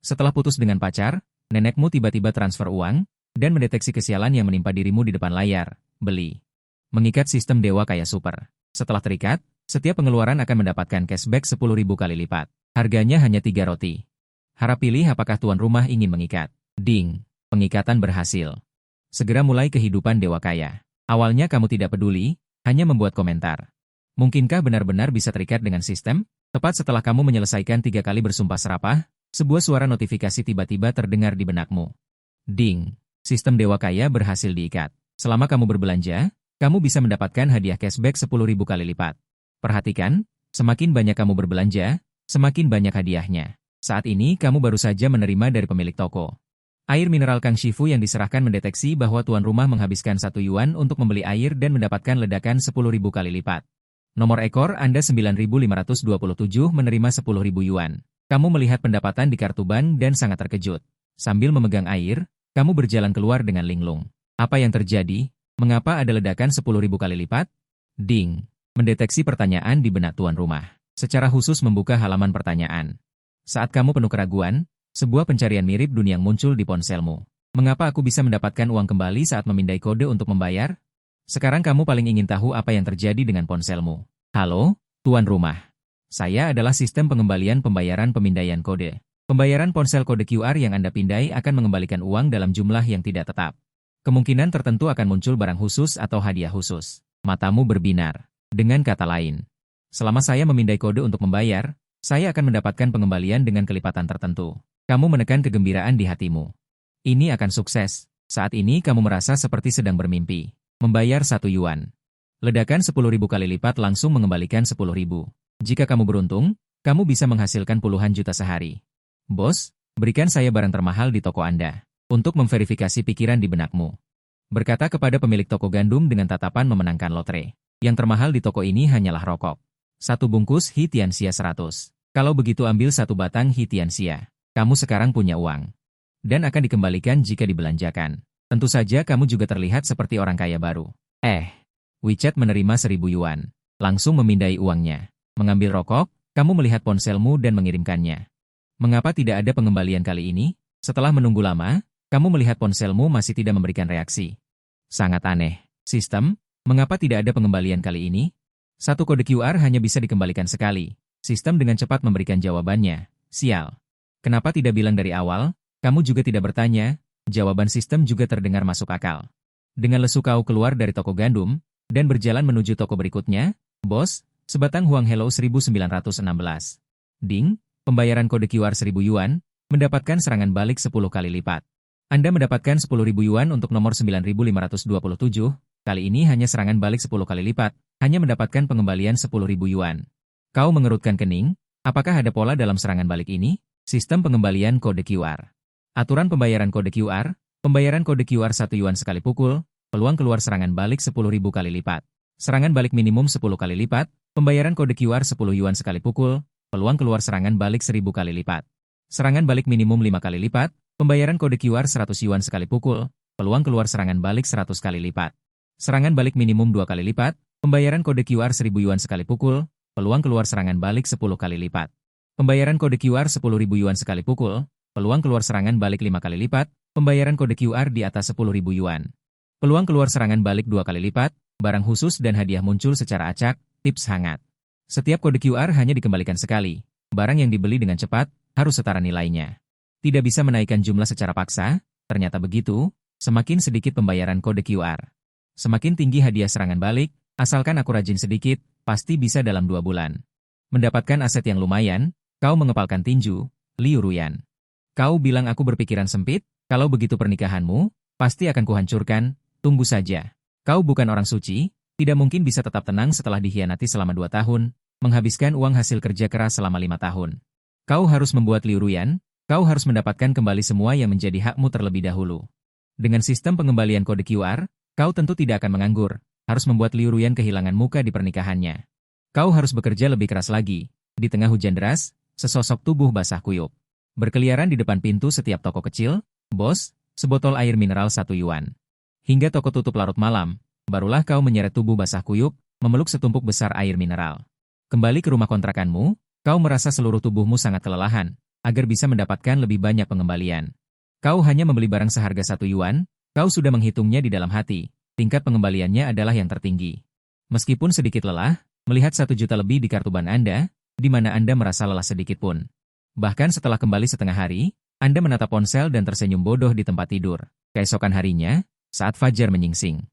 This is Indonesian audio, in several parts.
Setelah putus dengan pacar, nenekmu tiba-tiba transfer uang, dan mendeteksi kesialan yang menimpa dirimu di depan layar. Beli. Mengikat sistem Dewa Kaya Super. Setelah terikat, setiap pengeluaran akan mendapatkan cashback 10.000 kali lipat. Harganya hanya 3 roti. Harap pilih apakah tuan rumah ingin mengikat. Ding. Pengikatan berhasil. Segera mulai kehidupan Dewa Kaya. Awalnya kamu tidak peduli, hanya membuat komentar. Mungkinkah benar-benar bisa terikat dengan sistem? Tepat setelah kamu menyelesaikan 3 kali bersumpah serapah, sebuah suara notifikasi tiba-tiba terdengar di benakmu. Ding. Sistem Dewa Kaya berhasil diikat. Selama kamu berbelanja, kamu bisa mendapatkan hadiah cashback 10.000 kali lipat. Perhatikan, semakin banyak kamu berbelanja, semakin banyak hadiahnya. Saat ini kamu baru saja menerima dari pemilik toko. Air mineral Kang Shifu yang diserahkan mendeteksi bahwa tuan rumah menghabiskan 1 yuan untuk membeli air dan mendapatkan ledakan 10.000 kali lipat. Nomor ekor Anda 9.527 menerima 10.000 yuan. Kamu melihat pendapatan di kartu bank dan sangat terkejut. Sambil memegang air, kamu berjalan keluar dengan linglung. Apa yang terjadi? Mengapa ada ledakan 10.000 kali lipat? Ding. Mendeteksi pertanyaan di benak tuan rumah. Secara khusus membuka halaman pertanyaan. Saat kamu penuh keraguan, sebuah pencarian mirip dunia muncul di ponselmu. Mengapa aku bisa mendapatkan uang kembali saat memindai kode untuk membayar? Sekarang kamu paling ingin tahu apa yang terjadi dengan ponselmu. Halo, tuan rumah. Saya adalah sistem pengembalian pembayaran pemindaian kode. Pembayaran ponsel kode QR yang Anda pindai akan mengembalikan uang dalam jumlah yang tidak tetap. Kemungkinan tertentu akan muncul barang khusus atau hadiah khusus. Matamu berbinar. Dengan kata lain, selama saya memindai kode untuk membayar, saya akan mendapatkan pengembalian dengan kelipatan tertentu. Kamu menekan kegembiraan di hatimu. Ini akan sukses. Saat ini kamu merasa seperti sedang bermimpi. Membayar 1 yuan. Ledakan 10.000 kali lipat langsung mengembalikan 10.000. Jika kamu beruntung, kamu bisa menghasilkan puluhan juta sehari. Bos, berikan saya barang termahal di toko Anda. Untuk memverifikasi pikiran di benakmu. Berkata kepada pemilik toko gandum dengan tatapan memenangkan lotre. Yang termahal di toko ini hanyalah rokok. 1 bungkus Hitianxia 100. Kalau begitu ambil 1 batang Hitianxia. Kamu sekarang punya uang. Dan akan dikembalikan jika dibelanjakan. Tentu saja kamu juga terlihat seperti orang kaya baru. WeChat menerima 1.000 yuan. Langsung memindai uangnya. Mengambil rokok, kamu melihat ponselmu dan mengirimkannya. Mengapa tidak ada pengembalian kali ini? Setelah menunggu lama, kamu melihat ponselmu masih tidak memberikan reaksi. Sangat aneh. Sistem, mengapa tidak ada pengembalian kali ini? 1 kode QR hanya bisa dikembalikan sekali. Sistem dengan cepat memberikan jawabannya. Sial. Kenapa tidak bilang dari awal? Kamu juga tidak bertanya. Jawaban sistem juga terdengar masuk akal. Dengan lesu kau keluar dari toko gandum, dan berjalan menuju toko berikutnya. Bos, sebatang Huang Hello 1916. Ding, pembayaran kode QR 1.000 yuan, mendapatkan serangan balik 10 kali lipat. Anda mendapatkan 10.000 yuan untuk nomor 9.527, kali ini hanya serangan balik 10 kali lipat, hanya mendapatkan pengembalian 10.000 yuan. Kau mengerutkan kening, apakah ada pola dalam serangan balik ini? Sistem pengembalian kode QR. Aturan pembayaran kode QR, pembayaran kode QR 1 yuan sekali pukul, peluang keluar serangan balik 10.000 kali lipat. Serangan balik minimum 10 kali lipat, pembayaran kode QR 10 yuan sekali pukul, peluang keluar serangan balik 1.000 kali lipat. Serangan balik minimum 5 kali lipat, pembayaran kode QR 100 yuan sekali pukul, peluang keluar serangan balik 100 kali lipat. Serangan balik minimum 2 kali lipat, pembayaran kode QR 1.000 yuan sekali pukul, peluang keluar serangan balik 10 kali lipat. Pembayaran kode QR 10.000 yuan sekali pukul, peluang keluar serangan balik 5 kali lipat, pembayaran kode QR di atas 10.000 yuan. Peluang keluar serangan balik 2 kali lipat, barang khusus dan hadiah muncul secara acak, tips hangat. Setiap kode QR hanya dikembalikan sekali. Barang yang dibeli dengan cepat, harus setara nilainya. Tidak bisa menaikkan jumlah secara paksa, ternyata begitu, semakin sedikit pembayaran kode QR. Semakin tinggi hadiah serangan balik, asalkan aku rajin sedikit, pasti bisa dalam 2 bulan. Mendapatkan aset yang lumayan, kau mengepalkan tinju, Liu Ruyan. Kau bilang aku berpikiran sempit, kalau begitu pernikahanmu, pasti akan kuhancurkan, tunggu saja. Kau bukan orang suci, tidak mungkin bisa tetap tenang setelah dikhianati selama 2 tahun, menghabiskan uang hasil kerja keras selama 5 tahun. Kau harus membuat Liu Ruyan, kau harus mendapatkan kembali semua yang menjadi hakmu terlebih dahulu. Dengan sistem pengembalian kode QR, kau tentu tidak akan menganggur, harus membuat Liu Ruyan kehilangan muka di pernikahannya. Kau harus bekerja lebih keras lagi. Di tengah hujan deras, sesosok tubuh basah kuyup berkeliaran di depan pintu setiap toko kecil. Bos, sebotol air mineral 1 yuan. Hingga toko tutup larut malam, barulah kau menyeret tubuh basah kuyup, memeluk setumpuk besar air mineral. Kembali ke rumah kontrakanmu, kau merasa seluruh tubuhmu sangat kelelahan, agar bisa mendapatkan lebih banyak pengembalian. Kau hanya membeli barang seharga 1 yuan, kau sudah menghitungnya di dalam hati. Tingkat pengembaliannya adalah yang tertinggi. Meskipun sedikit lelah, melihat 1 juta lebih di kartu bank Anda, di mana Anda merasa lelah sedikit pun. Bahkan setelah kembali setengah hari, Anda menatap ponsel dan tersenyum bodoh di tempat tidur. Keesokan harinya, saat fajar menyingsing,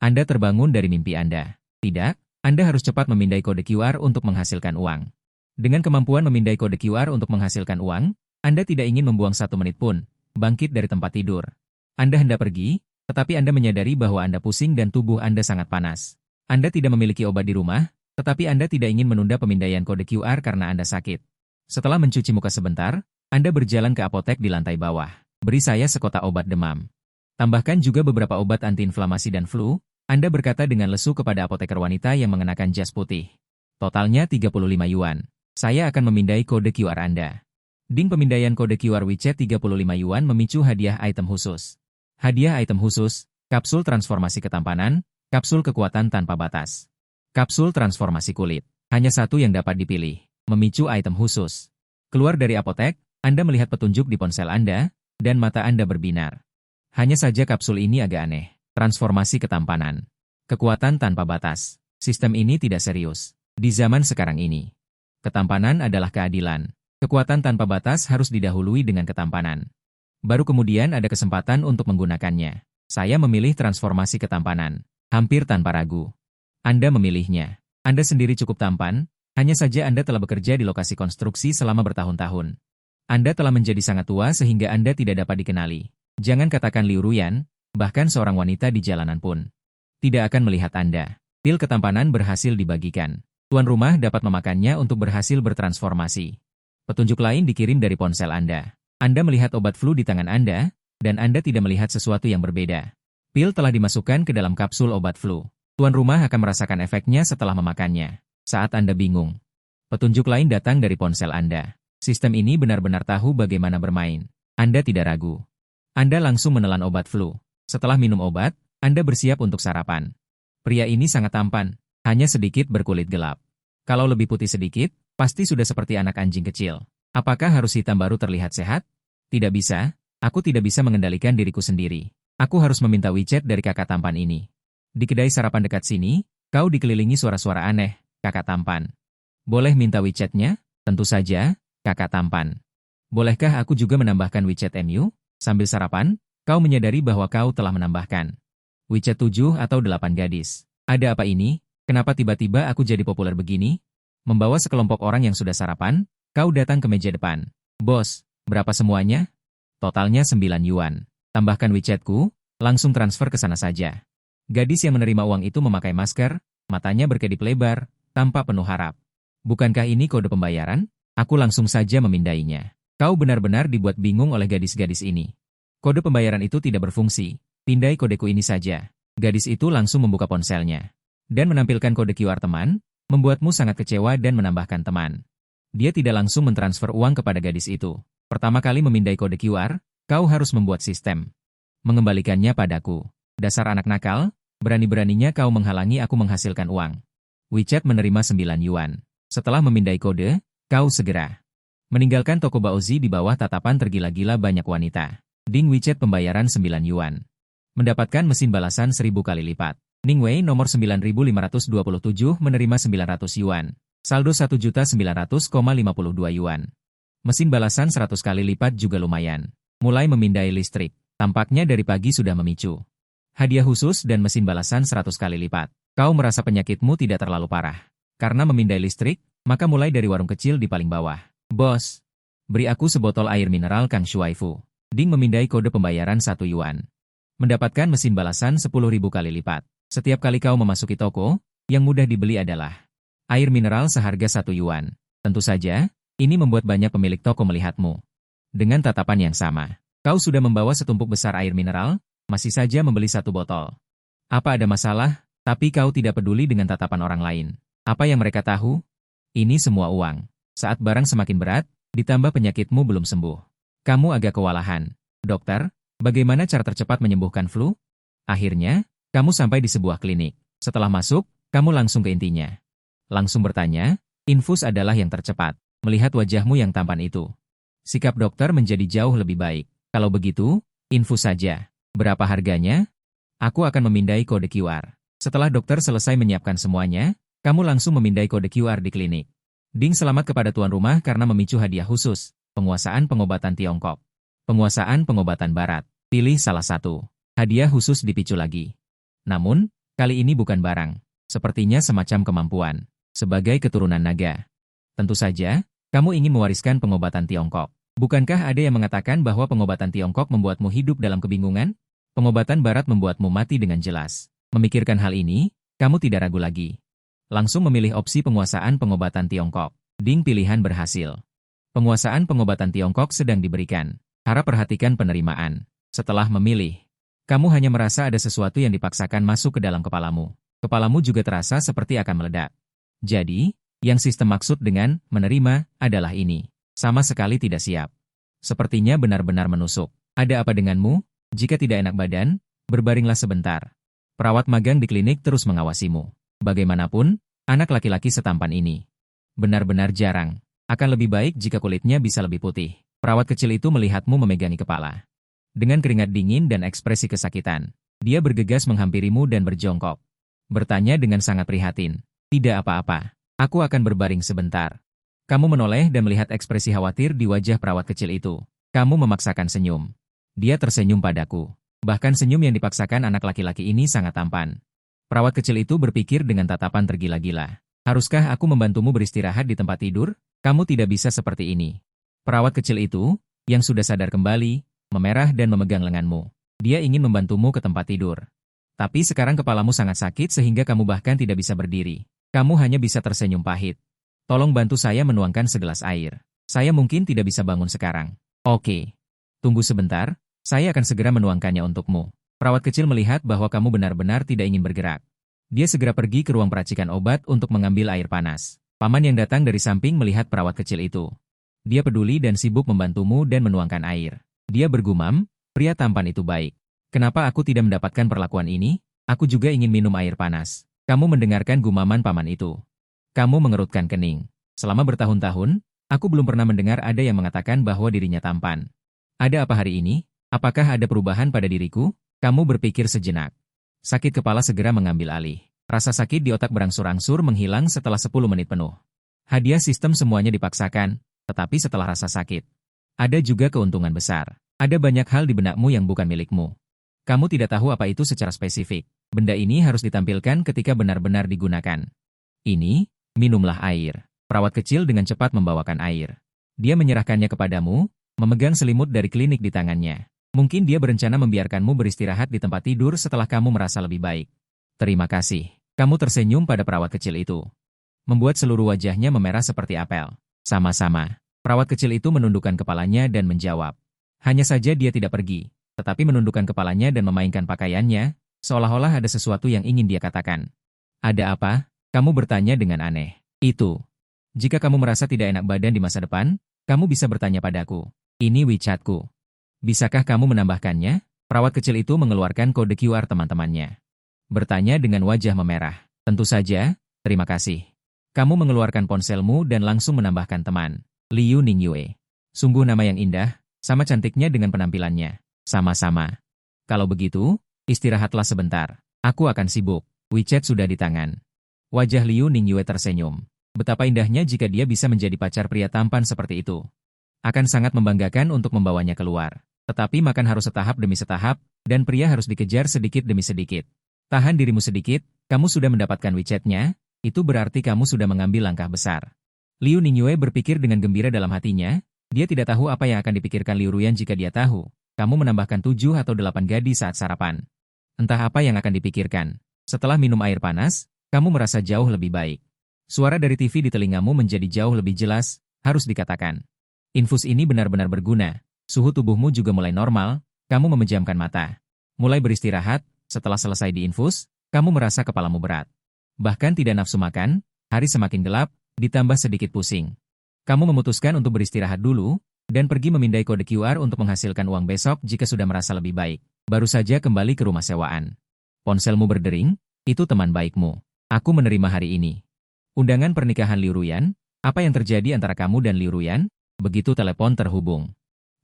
Anda terbangun dari mimpi Anda. Tidak, Anda harus cepat memindai kode QR untuk menghasilkan uang. Dengan kemampuan memindai kode QR untuk menghasilkan uang, Anda tidak ingin membuang 1 menit pun, bangkit dari tempat tidur. Anda hendak pergi, tetapi Anda menyadari bahwa Anda pusing dan tubuh Anda sangat panas. Anda tidak memiliki obat di rumah, tetapi Anda tidak ingin menunda pemindaian kode QR karena Anda sakit. Setelah mencuci muka sebentar, Anda berjalan ke apotek di lantai bawah. Beri saya sekotak obat demam. Tambahkan juga beberapa obat antiinflamasi dan flu. Anda berkata dengan lesu kepada apoteker wanita yang mengenakan jas putih. Totalnya 35 yuan. Saya akan memindai kode QR Anda. Ding pemindaian kode QR WeChat 35 yuan memicu hadiah item khusus. Hadiah item khusus, kapsul transformasi ketampanan, kapsul kekuatan tanpa batas. Kapsul transformasi kulit. Hanya satu yang dapat dipilih. Memicu item khusus. Keluar dari apotek, Anda melihat petunjuk di ponsel Anda, dan mata Anda berbinar. Hanya saja kapsul ini agak aneh. Transformasi ketampanan. Kekuatan tanpa batas. Sistem ini tidak serius. Di zaman sekarang ini, ketampanan adalah keadilan. Kekuatan tanpa batas harus didahului dengan ketampanan. Baru kemudian ada kesempatan untuk menggunakannya. Saya memilih transformasi ketampanan. Hampir tanpa ragu. Anda memilihnya. Anda sendiri cukup tampan, hanya saja Anda telah bekerja di lokasi konstruksi selama bertahun-tahun. Anda telah menjadi sangat tua sehingga Anda tidak dapat dikenali. Jangan katakan Liu Ruyan, bahkan seorang wanita di jalanan pun tidak akan melihat Anda. Pil ketampanan berhasil dibagikan. Tuan rumah dapat memakannya untuk berhasil bertransformasi. Petunjuk lain dikirim dari ponsel Anda. Anda melihat obat flu di tangan Anda, dan Anda tidak melihat sesuatu yang berbeda. Pil telah dimasukkan ke dalam kapsul obat flu. Tuan rumah akan merasakan efeknya setelah memakannya. Saat Anda bingung, petunjuk lain datang dari ponsel Anda. Sistem ini benar-benar tahu bagaimana bermain. Anda tidak ragu. Anda langsung menelan obat flu. Setelah minum obat, Anda bersiap untuk sarapan. Pria ini sangat tampan, hanya sedikit berkulit gelap. Kalau lebih putih sedikit, pasti sudah seperti anak anjing kecil. Apakah harus hitam baru terlihat sehat? Tidak bisa, aku tidak bisa mengendalikan diriku sendiri. Aku harus meminta WeChat dari kakak tampan ini. Di kedai sarapan dekat sini, kau dikelilingi suara-suara aneh, kakak tampan. Boleh minta WeChat-nya? Tentu saja, kakak tampan. Bolehkah aku juga menambahkan WeChat MU? Sambil sarapan, kau menyadari bahwa kau telah menambahkan WeChat 7 atau 8 gadis. Ada apa ini? Kenapa tiba-tiba aku jadi populer begini? Membawa sekelompok orang yang sudah sarapan, kau datang ke meja depan. Bos, berapa semuanya? Totalnya 9 yuan. Tambahkan WeChat-ku, langsung transfer ke sana saja. Gadis yang menerima uang itu memakai masker, matanya berkedip lebar, tampak penuh harap. Bukankah ini kode pembayaran? Aku langsung saja memindainya. Kau benar-benar dibuat bingung oleh gadis-gadis ini. Kode pembayaran itu tidak berfungsi. Pindai kodeku ini saja. Gadis itu langsung membuka ponselnya. Dan menampilkan kode QR teman, membuatmu sangat kecewa dan menambahkan teman. Dia tidak langsung mentransfer uang kepada gadis itu. Pertama kali memindai kode QR, kau harus membuat sistem. Mengembalikannya padaku. Dasar anak nakal, berani-beraninya kau menghalangi aku menghasilkan uang. WeChat menerima 9 yuan. Setelah memindai kode, kau segera meninggalkan toko Baozi di bawah tatapan tergila-gila banyak wanita. Ding WeChat pembayaran 9 yuan. Mendapatkan mesin balasan 1000 kali lipat. Ningwei nomor 9527 menerima 900 yuan. Saldo 1.900,52 yuan. Mesin balasan 100 kali lipat juga lumayan. Mulai memindai listrik. Tampaknya dari pagi sudah memicu. Hadiah khusus dan mesin balasan 100 kali lipat. Kau merasa penyakitmu tidak terlalu parah. Karena memindai listrik, maka mulai dari warung kecil di paling bawah. Bos, beri aku sebotol air mineral Kang Shuaifu. Ding memindai kode pembayaran 1 yuan. Mendapatkan mesin balasan 10.000 kali lipat. Setiap kali kau memasuki toko, yang mudah dibeli adalah air mineral seharga 1 yuan. Tentu saja, ini membuat banyak pemilik toko melihatmu. Dengan tatapan yang sama, kau sudah membawa setumpuk besar air mineral, masih saja membeli 1 botol. Apa ada masalah? Tapi kau tidak peduli dengan tatapan orang lain. Apa yang mereka tahu? Ini semua uang. Saat barang semakin berat, ditambah penyakitmu belum sembuh. Kamu agak kewalahan. Dokter, bagaimana cara tercepat menyembuhkan flu? Akhirnya, kamu sampai di sebuah klinik. Setelah masuk, kamu langsung ke intinya. Langsung bertanya, infus adalah yang tercepat. Melihat wajahmu yang tampan itu, Sikap dokter menjadi jauh lebih baik. Kalau begitu, infus saja. Berapa harganya? Aku akan memindai kode QR. Setelah dokter selesai menyiapkan semuanya, kamu langsung memindai kode QR di klinik. Ding, selamat kepada tuan rumah karena memicu hadiah khusus. Penguasaan pengobatan Tiongkok. Penguasaan pengobatan Barat. Pilih salah satu. Hadiah khusus dipicu lagi. Namun, kali ini bukan barang. Sepertinya semacam kemampuan. Sebagai keturunan naga. Tentu saja, kamu ingin mewariskan pengobatan Tiongkok. Bukankah ada yang mengatakan bahwa pengobatan Tiongkok membuatmu hidup dalam kebingungan? Pengobatan Barat membuatmu mati dengan jelas. Memikirkan hal ini, kamu tidak ragu lagi. Langsung memilih opsi penguasaan pengobatan Tiongkok. Ding, pilihan berhasil. Penguasaan pengobatan Tiongkok sedang diberikan. Harap perhatikan penerimaan. Setelah memilih, kamu hanya merasa ada sesuatu yang dipaksakan masuk ke dalam kepalamu. Kepalamu juga terasa seperti akan meledak. Jadi, yang sistem maksud dengan menerima adalah ini. Sama sekali tidak siap. Sepertinya benar-benar menusuk. Ada apa denganmu? Jika tidak enak badan, berbaringlah sebentar. Perawat magang di klinik terus mengawasimu. Bagaimanapun, anak laki-laki setampan ini benar-benar jarang. Akan lebih baik jika kulitnya bisa lebih putih. Perawat kecil itu melihatmu memegangi kepala. Dengan keringat dingin dan ekspresi kesakitan, dia bergegas menghampirimu dan berjongkok. Bertanya dengan sangat prihatin. Tidak apa-apa. Aku akan berbaring sebentar. Kamu menoleh dan melihat ekspresi khawatir di wajah perawat kecil itu. Kamu memaksakan senyum. Dia tersenyum padaku. Bahkan senyum yang dipaksakan anak laki-laki ini sangat tampan. Perawat kecil itu berpikir dengan tatapan tergila-gila. Haruskah aku membantumu beristirahat di tempat tidur? Kamu tidak bisa seperti ini. Perawat kecil itu, yang sudah sadar kembali, memerah dan memegang lenganmu. Dia ingin membantumu ke tempat tidur. Tapi sekarang kepalamu sangat sakit sehingga kamu bahkan tidak bisa berdiri. Kamu hanya bisa tersenyum pahit. Tolong bantu saya menuangkan segelas air. Saya mungkin tidak bisa bangun sekarang. Oke. Tunggu sebentar, saya akan segera menuangkannya untukmu. Perawat kecil melihat bahwa kamu benar-benar tidak ingin bergerak. Dia segera pergi ke ruang peracikan obat untuk mengambil air panas. Paman yang datang dari samping melihat perawat kecil itu. Dia peduli dan sibuk membantumu dan menuangkan air. Dia bergumam, pria tampan itu baik. Kenapa aku tidak mendapatkan perlakuan ini? Aku juga ingin minum air panas. Kamu mendengarkan gumaman paman itu. Kamu mengerutkan kening. Selama bertahun-tahun, aku belum pernah mendengar ada yang mengatakan bahwa dirinya tampan. Ada apa hari ini? Apakah ada perubahan pada diriku? Kamu berpikir sejenak. Sakit kepala segera mengambil alih. Rasa sakit di otak berangsur-angsur menghilang setelah 10 menit penuh. Hadiah sistem semuanya dipaksakan, tetapi setelah rasa sakit, ada juga keuntungan besar. Ada banyak hal di benakmu yang bukan milikmu. Kamu tidak tahu apa itu secara spesifik. Benda ini harus ditampilkan ketika benar-benar digunakan. Ini, minumlah air. Perawat kecil dengan cepat membawakan air. Dia menyerahkannya kepadamu, memegang selimut dari klinik di tangannya. Mungkin dia berencana membiarkanmu beristirahat di tempat tidur setelah kamu merasa lebih baik. Terima kasih. Kamu tersenyum pada perawat kecil itu. Membuat seluruh wajahnya memerah seperti apel. Sama-sama. Perawat kecil itu menundukkan kepalanya dan menjawab. Hanya saja dia tidak pergi, tetapi menundukkan kepalanya dan memainkan pakaiannya, seolah-olah ada sesuatu yang ingin dia katakan. Ada apa? Kamu bertanya dengan aneh. Itu. Jika kamu merasa tidak enak badan di masa depan, kamu bisa bertanya padaku. Ini WeChat-ku. Bisakah kamu menambahkannya? Perawat kecil itu mengeluarkan kode QR teman-temannya. Bertanya dengan wajah memerah. Tentu saja, terima kasih. Kamu mengeluarkan ponselmu dan langsung menambahkan teman. Liu Ningyue. Sungguh nama yang indah, sama cantiknya dengan penampilannya. Sama-sama. Kalau begitu, istirahatlah sebentar. Aku akan sibuk. WeChat sudah di tangan. Wajah Liu Ningyue tersenyum. Betapa indahnya jika dia bisa menjadi pacar pria tampan seperti itu. Akan sangat membanggakan untuk membawanya keluar. Tetapi makan harus setahap demi setahap, dan pria harus dikejar sedikit demi sedikit. Tahan dirimu sedikit, kamu sudah mendapatkan WeChat-nya, itu berarti kamu sudah mengambil langkah besar. Liu Ningyue berpikir dengan gembira dalam hatinya, dia tidak tahu apa yang akan dipikirkan Liu Ruyan jika dia tahu. Kamu menambahkan 7 atau 8 gadis saat sarapan. Entah apa yang akan dipikirkan. Setelah minum air panas, kamu merasa jauh lebih baik. Suara dari TV di telingamu menjadi jauh lebih jelas, harus dikatakan. Infus ini benar-benar berguna. Suhu tubuhmu juga mulai normal, kamu memejamkan mata. Mulai beristirahat, setelah selesai diinfus, kamu merasa kepalamu berat. Bahkan tidak nafsu makan, hari semakin gelap, ditambah sedikit pusing. Kamu memutuskan untuk beristirahat dulu, dan pergi memindai kode QR untuk menghasilkan uang besok jika sudah merasa lebih baik. Baru saja kembali ke rumah sewaan. Ponselmu berdering, itu teman baikmu. Aku menerima hari ini. Undangan pernikahan Liu Ruyan, apa yang terjadi antara kamu dan Liu Ruyan? Begitu telepon terhubung,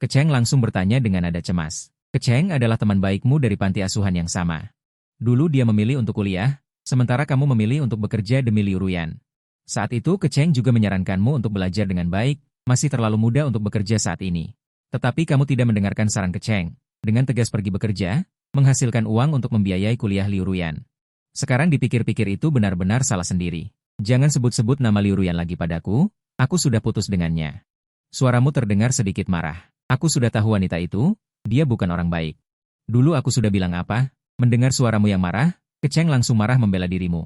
Kecheng langsung bertanya dengan nada cemas. Kecheng adalah teman baikmu dari panti asuhan yang sama. Dulu dia memilih untuk kuliah, sementara kamu memilih untuk bekerja demi Liu Ruyan. Saat itu Kecheng juga menyarankanmu untuk belajar dengan baik, masih terlalu muda untuk bekerja saat ini. Tetapi kamu tidak mendengarkan saran Kecheng. Dengan tegas pergi bekerja, menghasilkan uang untuk membiayai kuliah Liu Ruyan. Sekarang dipikir-pikir itu benar-benar salah sendiri. Jangan sebut-sebut nama Liu Ruyan lagi padaku, aku sudah putus dengannya. Suaramu terdengar sedikit marah. Aku sudah tahu wanita itu, dia bukan orang baik. Dulu aku sudah bilang apa? Mendengar suaramu yang marah, Kecheng langsung marah membela dirimu.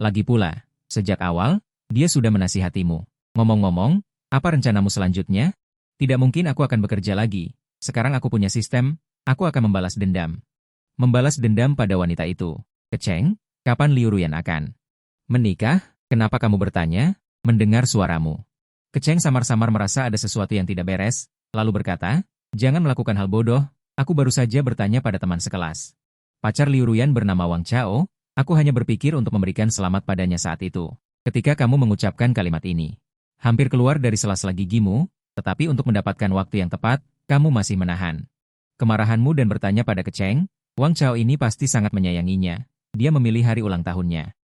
Lagi pula, sejak awal, dia sudah menasihatimu. Ngomong-ngomong, apa rencanamu selanjutnya? Tidak mungkin aku akan bekerja lagi. Sekarang aku punya sistem, aku akan membalas dendam. Membalas dendam pada wanita itu. Kecheng, kapan Liu Ruyan akan menikah? Kenapa kamu bertanya? Mendengar suaramu. Kecheng samar-samar merasa ada sesuatu yang tidak beres, lalu berkata, jangan melakukan hal bodoh, aku baru saja bertanya pada teman sekelas. Pacar Liu Ruyan bernama Wang Chao, aku hanya berpikir untuk memberikan selamat padanya saat itu. Ketika kamu mengucapkan kalimat ini, hampir keluar dari sela-sela gigimu, tetapi untuk mendapatkan waktu yang tepat, kamu masih menahan kemarahanmu dan bertanya pada Kecheng, Wang Chao ini pasti sangat menyayanginya. Dia memilih hari ulang tahunnya.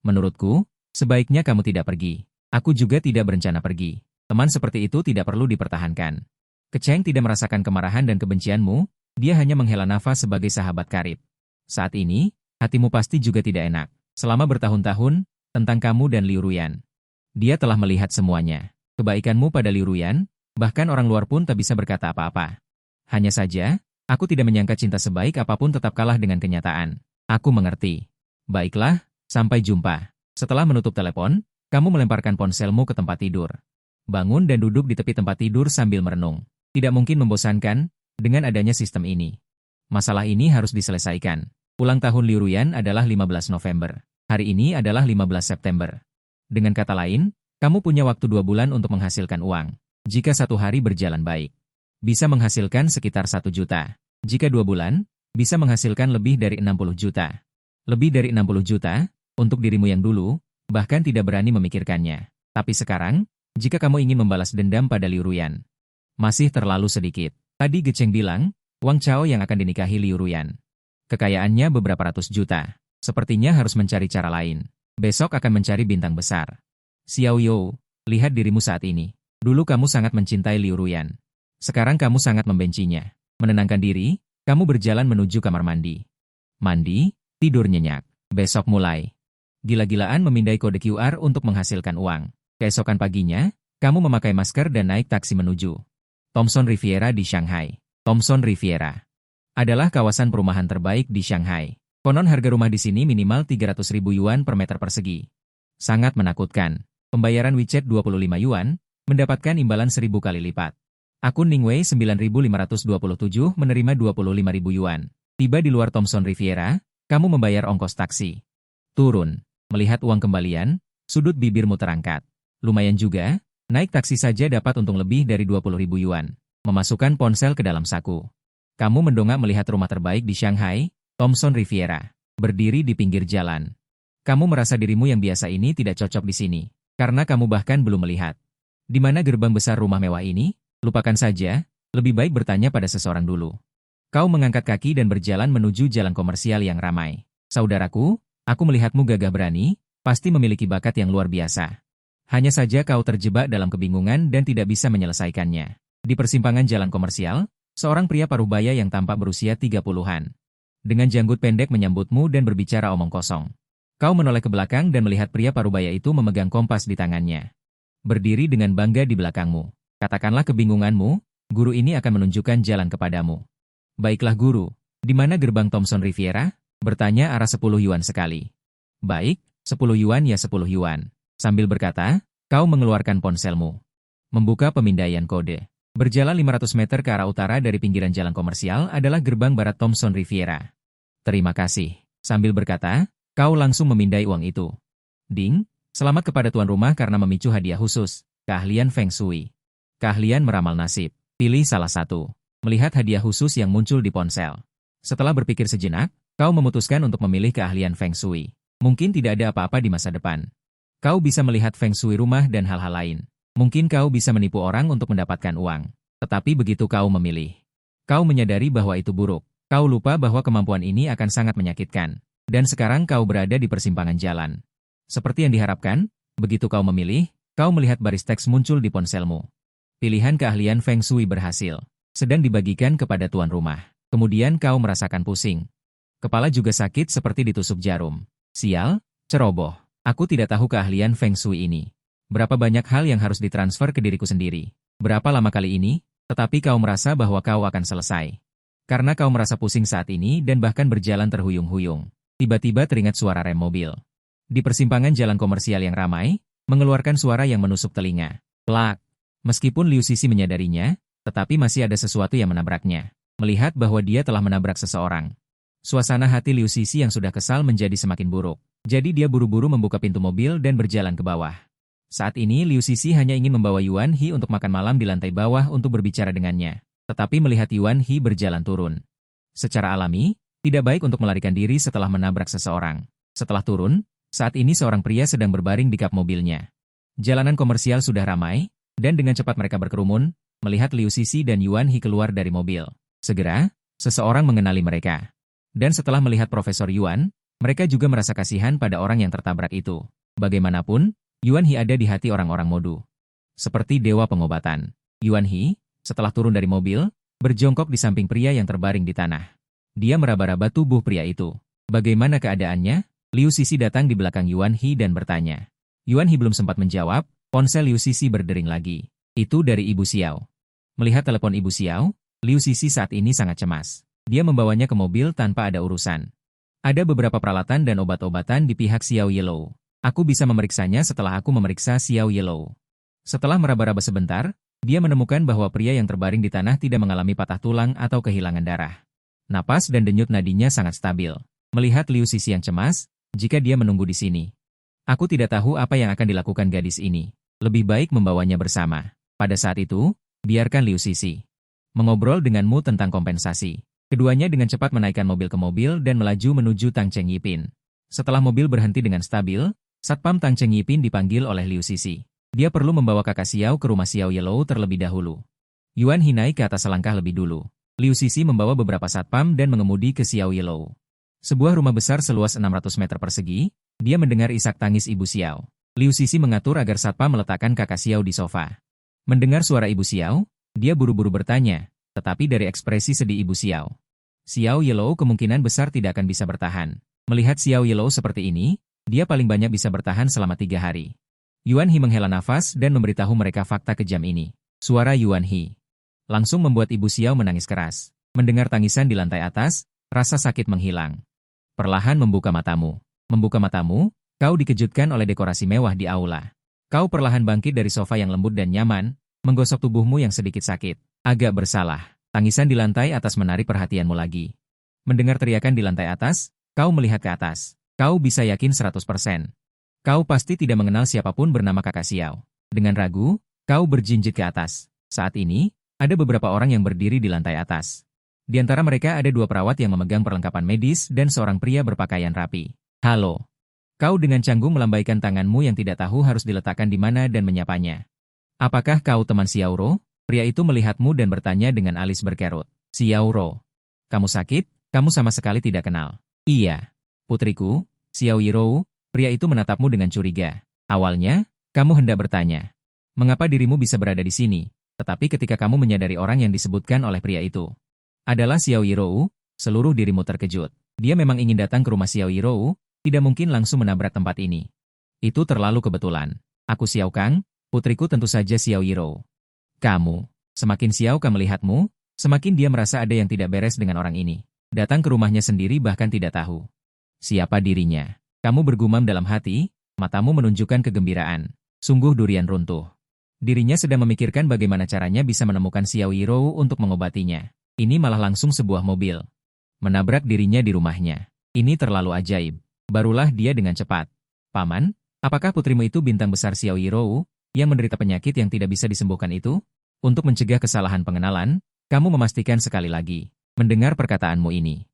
Menurutku, sebaiknya kamu tidak pergi. Aku juga tidak berencana pergi. Teman seperti itu tidak perlu dipertahankan. Kecheng tidak merasakan kemarahan dan kebencianmu, dia hanya menghela nafas sebagai sahabat karib. Saat ini, hatimu pasti juga tidak enak. Selama bertahun-tahun, tentang kamu dan Liu Ruyan. Dia telah melihat semuanya. Kebaikanmu pada Liu Ruyan, bahkan orang luar pun tak bisa berkata apa-apa. Hanya saja, aku tidak menyangka cinta sebaik apapun tetap kalah dengan kenyataan. Aku mengerti. Baiklah, sampai jumpa. Setelah menutup telepon, kamu melemparkan ponselmu ke tempat tidur. Bangun dan duduk di tepi tempat tidur sambil merenung. Tidak mungkin membosankan dengan adanya sistem ini. Masalah ini harus diselesaikan. Ulang tahun Liu Ruyan adalah 15 November. Hari ini adalah 15 September. Dengan kata lain, kamu punya waktu 2 bulan untuk menghasilkan uang. Jika 1 hari berjalan baik, bisa menghasilkan sekitar 1 juta. Jika 2 bulan, bisa menghasilkan lebih dari 60 juta. Lebih dari 60 juta, untuk dirimu yang dulu, bahkan tidak berani memikirkannya. Tapi sekarang, jika kamu ingin membalas dendam pada Liu Ruyan, masih terlalu sedikit. Tadi Kecheng bilang, Wang Chao yang akan dinikahi Liu Ruyan. Kekayaannya beberapa ratus juta. Sepertinya harus mencari cara lain. Besok akan mencari bintang besar. Xiao You, lihat dirimu saat ini. Dulu kamu sangat mencintai Liu Ruyan. Sekarang kamu sangat membencinya. Menenangkan diri, kamu berjalan menuju kamar mandi. Mandi, tidur nyenyak. Besok mulai. Gila-gilaan memindai kode QR untuk menghasilkan uang. Keesokan paginya, kamu memakai masker dan naik taksi menuju Thomson Riviera di Shanghai. Thomson Riviera adalah kawasan perumahan terbaik di Shanghai. Konon harga rumah di sini minimal 300.000 yuan per meter persegi. Sangat menakutkan. Pembayaran WeChat 25 yuan, mendapatkan imbalan 1000 kali lipat. Akun Ningwei 9527 menerima 25.000 yuan. Tiba di luar Thomson Riviera, kamu membayar ongkos taksi. Turun. Melihat uang kembalian, sudut bibirmu terangkat. Lumayan juga, naik taksi saja dapat untung lebih dari 20.000 yuan. Memasukkan ponsel ke dalam saku. Kamu mendongak melihat rumah terbaik di Shanghai, Thomson Riviera. Berdiri di pinggir jalan. Kamu merasa dirimu yang biasa ini tidak cocok di sini, karena kamu bahkan belum melihat. Di mana gerbang besar rumah mewah ini? Lupakan saja, lebih baik bertanya pada seseorang dulu. Kau mengangkat kaki dan berjalan menuju jalan komersial yang ramai. Saudaraku, aku melihatmu gagah berani, pasti memiliki bakat yang luar biasa. Hanya saja kau terjebak dalam kebingungan dan tidak bisa menyelesaikannya. Di persimpangan jalan komersial, seorang pria parubaya yang tampak berusia 30-an. Dengan janggut pendek menyambutmu dan berbicara omong kosong. Kau menoleh ke belakang dan melihat pria parubaya itu memegang kompas di tangannya. Berdiri dengan bangga di belakangmu. Katakanlah kebingunganmu, guru ini akan menunjukkan jalan kepadamu. Baiklah guru, di mana gerbang Thomson Riviera? Bertanya arah 10 yuan sekali. Baik, 10 yuan ya 10 yuan. Sambil berkata, kau mengeluarkan ponselmu. Membuka pemindaian kode. Berjalan 500 meter ke arah utara dari pinggiran jalan komersial adalah gerbang barat Thomson Riviera. Terima kasih. Sambil berkata, kau langsung memindai uang itu. Ding, selamat kepada tuan rumah karena memicu hadiah khusus. Keahlian Feng Shui. Keahlian meramal nasib. Pilih salah satu. Melihat hadiah khusus yang muncul di ponsel. Setelah berpikir sejenak, kau memutuskan untuk memilih keahlian Feng Shui. Mungkin tidak ada apa-apa di masa depan. Kau bisa melihat Feng Shui rumah dan hal-hal lain. Mungkin kau bisa menipu orang untuk mendapatkan uang. Tetapi begitu kau memilih, kau menyadari bahwa itu buruk. Kau lupa bahwa kemampuan ini akan sangat menyakitkan. Dan sekarang kau berada di persimpangan jalan. Seperti yang diharapkan, begitu kau memilih, kau melihat baris teks muncul di ponselmu. Pilihan keahlian Feng Shui berhasil. Sedang dibagikan kepada tuan rumah. Kemudian kau merasakan pusing. Kepala juga sakit seperti ditusuk jarum. Sial, ceroboh. Aku tidak tahu keahlian Feng Shui ini. Berapa banyak hal yang harus ditransfer ke diriku sendiri. Berapa lama kali ini, tetapi kau merasa bahwa kau akan selesai. Karena kau merasa pusing saat ini dan bahkan berjalan terhuyung-huyung. Tiba-tiba teringat suara rem mobil. Di persimpangan jalan komersial yang ramai, mengeluarkan suara yang menusuk telinga. Plak. Meskipun Liu Sisi menyadarinya, tetapi masih ada sesuatu yang menabraknya. Melihat bahwa dia telah menabrak seseorang. Suasana hati Liu Sisi yang sudah kesal menjadi semakin buruk. Jadi dia buru-buru membuka pintu mobil dan berjalan ke bawah. Saat ini Liu Sisi hanya ingin membawa Yuan He untuk makan malam di lantai bawah untuk berbicara dengannya. Tetapi melihat Yuan He berjalan turun. Secara alami, tidak baik untuk melarikan diri setelah menabrak seseorang. Setelah turun, saat ini seorang pria sedang berbaring di kap mobilnya. Jalanan komersial sudah ramai, dan dengan cepat mereka berkerumun, melihat Liu Sisi dan Yuan He keluar dari mobil. Segera, seseorang mengenali mereka. Dan setelah melihat Profesor Yuan, mereka juga merasa kasihan pada orang yang tertabrak itu. Bagaimanapun, Yuan He ada di hati orang-orang Modu. Seperti dewa pengobatan. Yuan He, setelah turun dari mobil, berjongkok di samping pria yang terbaring di tanah. Dia meraba-raba tubuh pria itu. Bagaimana keadaannya? Liu Sisi datang di belakang Yuan He dan bertanya. Yuan He belum sempat menjawab, ponsel Liu Sisi berdering lagi. Itu dari Ibu Xiao. Melihat telepon Ibu Xiao, Liu Sisi saat ini sangat cemas. Dia membawanya ke mobil tanpa ada urusan. Ada beberapa peralatan dan obat-obatan di pihak Xiao Yellow. Aku bisa memeriksanya setelah aku memeriksa Xiao Yellow. Setelah meraba-raba sebentar, dia menemukan bahwa pria yang terbaring di tanah tidak mengalami patah tulang atau kehilangan darah. Napas dan denyut nadinya sangat stabil. Melihat Liu Sisi yang cemas, jika dia menunggu di sini. Aku tidak tahu apa yang akan dilakukan gadis ini. Lebih baik membawanya bersama. Pada saat itu, biarkan Liu Sisi mengobrol denganmu tentang kompensasi. Keduanya dengan cepat menaikkan mobil ke mobil dan melaju menuju Tang Cheng Yipin. Setelah mobil berhenti dengan stabil, Satpam Tang Cheng Yipin dipanggil oleh Liu Sisi. Dia perlu membawa kakak Xiao ke rumah Xiao Yellow terlebih dahulu. Yuan He naik ke atas selangkah lebih dulu. Liu Sisi membawa beberapa satpam dan mengemudi ke Xiao Yellow. Sebuah rumah besar seluas 600 meter persegi, dia mendengar isak tangis Ibu Xiao. Liu Sisi mengatur agar satpam meletakkan kakak Xiao di sofa. Mendengar suara Ibu Xiao, dia buru-buru bertanya, tetapi dari ekspresi sedih Ibu Xiao. Xiao Yellow kemungkinan besar tidak akan bisa bertahan. Melihat Xiao Yellow seperti ini, dia paling banyak bisa bertahan selama 3 hari. Yuan He menghela nafas dan memberitahu mereka fakta kejam ini. Suara Yuan He langsung membuat Ibu Xiao menangis keras. Mendengar tangisan di lantai atas, rasa sakit menghilang. Perlahan membuka matamu. Membuka matamu, kau dikejutkan oleh dekorasi mewah di aula. Kau perlahan bangkit dari sofa yang lembut dan nyaman, menggosok tubuhmu yang sedikit sakit. Agak bersalah. Tangisan di lantai atas menarik perhatianmu lagi. Mendengar teriakan di lantai atas, kau melihat ke atas. Kau bisa yakin 100%. Kau pasti tidak mengenal siapapun bernama kakak Xiao. Dengan ragu, kau berjinjit ke atas. Saat ini, ada beberapa orang yang berdiri di lantai atas. Di antara mereka ada 2 perawat yang memegang perlengkapan medis dan seorang pria berpakaian rapi. Halo. Kau dengan canggung melambaikan tanganmu yang tidak tahu harus diletakkan di mana dan menyapanya. Apakah kau teman Xiaoro? Pria itu melihatmu dan bertanya dengan alis berkerut. Xiaoro. Kamu sakit? Kamu sama sekali tidak kenal. Iya. Putriku, Xiao Yirou. Pria itu menatapmu dengan curiga. Awalnya, kamu hendak bertanya, mengapa dirimu bisa berada di sini? Tetapi ketika kamu menyadari orang yang disebutkan oleh pria itu adalah Xiao Yirou, seluruh dirimu terkejut. Dia memang ingin datang ke rumah Xiao Yirou, tidak mungkin langsung menabrak tempat ini. Itu terlalu kebetulan. Aku Xiao Kang, putriku tentu saja Xiao Yirou. Kamu, semakin Xiao Kang melihatmu, semakin dia merasa ada yang tidak beres dengan orang ini. Datang ke rumahnya sendiri bahkan tidak tahu siapa dirinya. Kamu bergumam dalam hati, matamu menunjukkan kegembiraan. Sungguh durian runtuh. Dirinya sedang memikirkan bagaimana caranya bisa menemukan Xiao Yirou untuk mengobatinya. Ini malah langsung sebuah mobil menabrak dirinya di rumahnya. Ini terlalu ajaib. Barulah dia dengan cepat. Paman, apakah putrimu itu bintang besar Xiao Yirou, yang menderita penyakit yang tidak bisa disembuhkan itu? Untuk mencegah kesalahan pengenalan, kamu memastikan sekali lagi. Mendengar perkataanmu ini,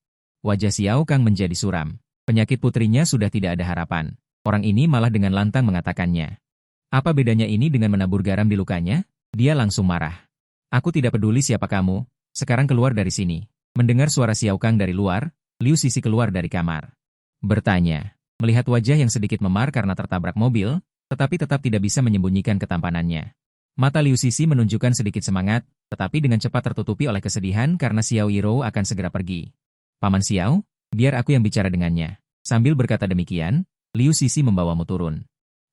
wajah Xiao Kang menjadi suram. Penyakit putrinya sudah tidak ada harapan. Orang ini malah dengan lantang mengatakannya. Apa bedanya ini dengan menabur garam di lukanya? Dia langsung marah. Aku tidak peduli siapa kamu, sekarang keluar dari sini. Mendengar suara Xiao Kang dari luar, Liu Sisi keluar dari kamar. Bertanya, melihat wajah yang sedikit memar karena tertabrak mobil, tetapi tetap tidak bisa menyembunyikan ketampanannya. Mata Liu Sisi menunjukkan sedikit semangat, tetapi dengan cepat tertutupi oleh kesedihan karena Xiao Yirou akan segera pergi. Paman Xiao, biar aku yang bicara dengannya. Sambil berkata demikian, Liu Sisi membawamu turun.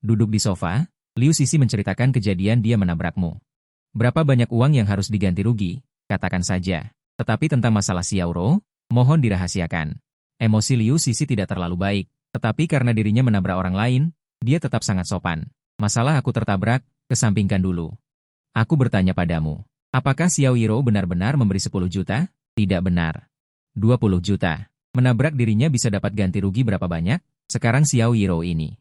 Duduk di sofa, Liu Sisi menceritakan kejadian dia menabrakmu. Berapa banyak uang yang harus diganti rugi, katakan saja. Tetapi tentang masalah Xiao Rou, mohon dirahasiakan. Emosi Liu Sisi tidak terlalu baik, tetapi karena dirinya menabrak orang lain, dia tetap sangat sopan. Masalah aku tertabrak, kesampingkan dulu. Aku bertanya padamu, apakah Xiao Yirou benar-benar memberi 10 juta? Tidak benar. 20 juta. Menabrak dirinya bisa dapat ganti rugi berapa banyak? Sekarang Xiao Yirou ini.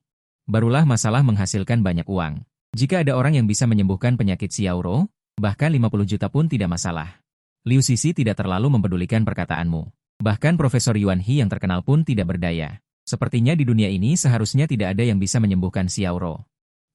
Barulah masalah menghasilkan banyak uang. Jika ada orang yang bisa menyembuhkan penyakit Xiao Rou, bahkan 50 juta pun tidak masalah. Liu Sisi tidak terlalu mempedulikan perkataanmu. Bahkan Profesor Yuan He yang terkenal pun tidak berdaya. Sepertinya di dunia ini seharusnya tidak ada yang bisa menyembuhkan Xiao Rou.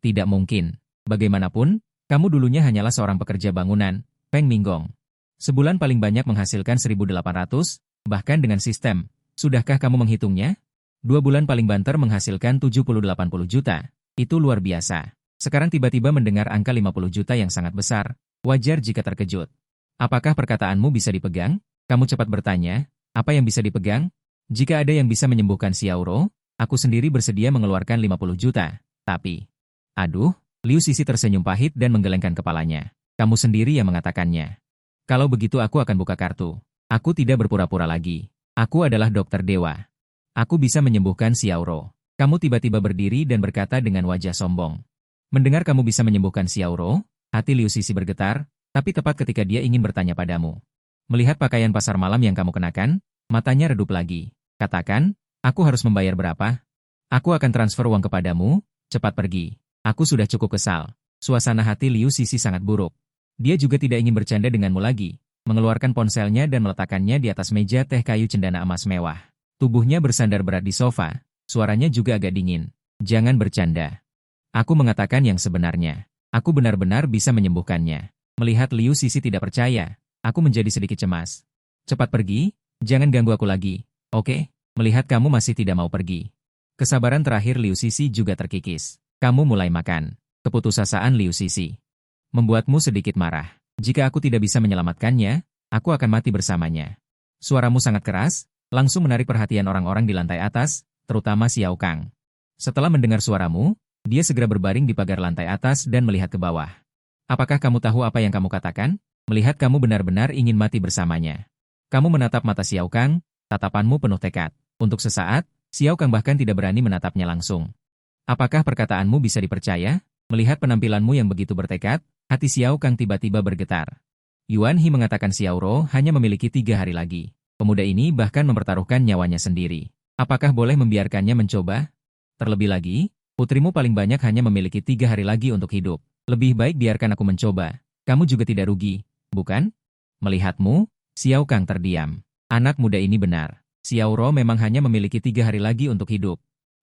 Tidak mungkin. Bagaimanapun, kamu dulunya hanyalah seorang pekerja bangunan, Peng Minggong. Sebulan paling banyak menghasilkan 1.800, bahkan dengan sistem. Sudahkah kamu menghitungnya? 2 bulan paling banter menghasilkan 70-80 juta. Itu luar biasa. Sekarang tiba-tiba mendengar angka 50 juta yang sangat besar. Wajar jika terkejut. Apakah perkataanmu bisa dipegang? Kamu cepat bertanya. Apa yang bisa dipegang? Jika ada yang bisa menyembuhkan Xiao Rou, aku sendiri bersedia mengeluarkan 50 juta. Tapi, aduh, Liu Sisi tersenyum pahit dan menggelengkan kepalanya. Kamu sendiri yang mengatakannya. Kalau begitu aku akan buka kartu. Aku tidak berpura-pura lagi. Aku adalah dokter dewa. Aku bisa menyembuhkan Xiao Rou. Kamu tiba-tiba berdiri dan berkata dengan wajah sombong. Mendengar kamu bisa menyembuhkan Xiao Rou, hati Liu Sisi bergetar, tapi tepat ketika dia ingin bertanya padamu. Melihat pakaian pasar malam yang kamu kenakan, matanya redup lagi. Katakan, aku harus membayar berapa? Aku akan transfer uang kepadamu, cepat pergi. Aku sudah cukup kesal. Suasana hati Liu Sisi sangat buruk. Dia juga tidak ingin bercanda denganmu lagi. Mengeluarkan ponselnya dan meletakkannya di atas meja teh kayu cendana emas mewah. Tubuhnya bersandar berat di sofa, suaranya juga agak dingin. Jangan bercanda. Aku mengatakan yang sebenarnya. Aku benar-benar bisa menyembuhkannya. Melihat Liu Sisi tidak percaya, aku menjadi sedikit cemas. Cepat pergi, jangan ganggu aku lagi, oke? Melihat kamu masih tidak mau pergi. Kesabaran terakhir Liu Sisi juga terkikis. Kamu mulai makan. Keputusasaan Liu Sisi membuatmu sedikit marah. Jika aku tidak bisa menyelamatkannya, aku akan mati bersamanya. Suaramu sangat keras, langsung menarik perhatian orang-orang di lantai atas, terutama Xiao Kang. Setelah mendengar suaramu, dia segera berbaring di pagar lantai atas dan melihat ke bawah. Apakah kamu tahu apa yang kamu katakan? Melihat kamu benar-benar ingin mati bersamanya. Kamu menatap mata Xiao Kang, tatapanmu penuh tekad. Untuk sesaat, Xiao Kang bahkan tidak berani menatapnya langsung. Apakah perkataanmu bisa dipercaya? Melihat penampilanmu yang begitu bertekad, hati Xiao Kang tiba-tiba bergetar. Yuan He mengatakan Xiao Rou hanya memiliki 3 hari lagi. Pemuda ini bahkan mempertaruhkan nyawanya sendiri. Apakah boleh membiarkannya mencoba? Terlebih lagi, putrimu paling banyak hanya memiliki 3 hari lagi untuk hidup. Lebih baik biarkan aku mencoba. Kamu juga tidak rugi, bukan? Melihatmu, Xiao Kang terdiam. Anak muda ini benar. Xiao Rou memang hanya memiliki 3 hari lagi untuk hidup.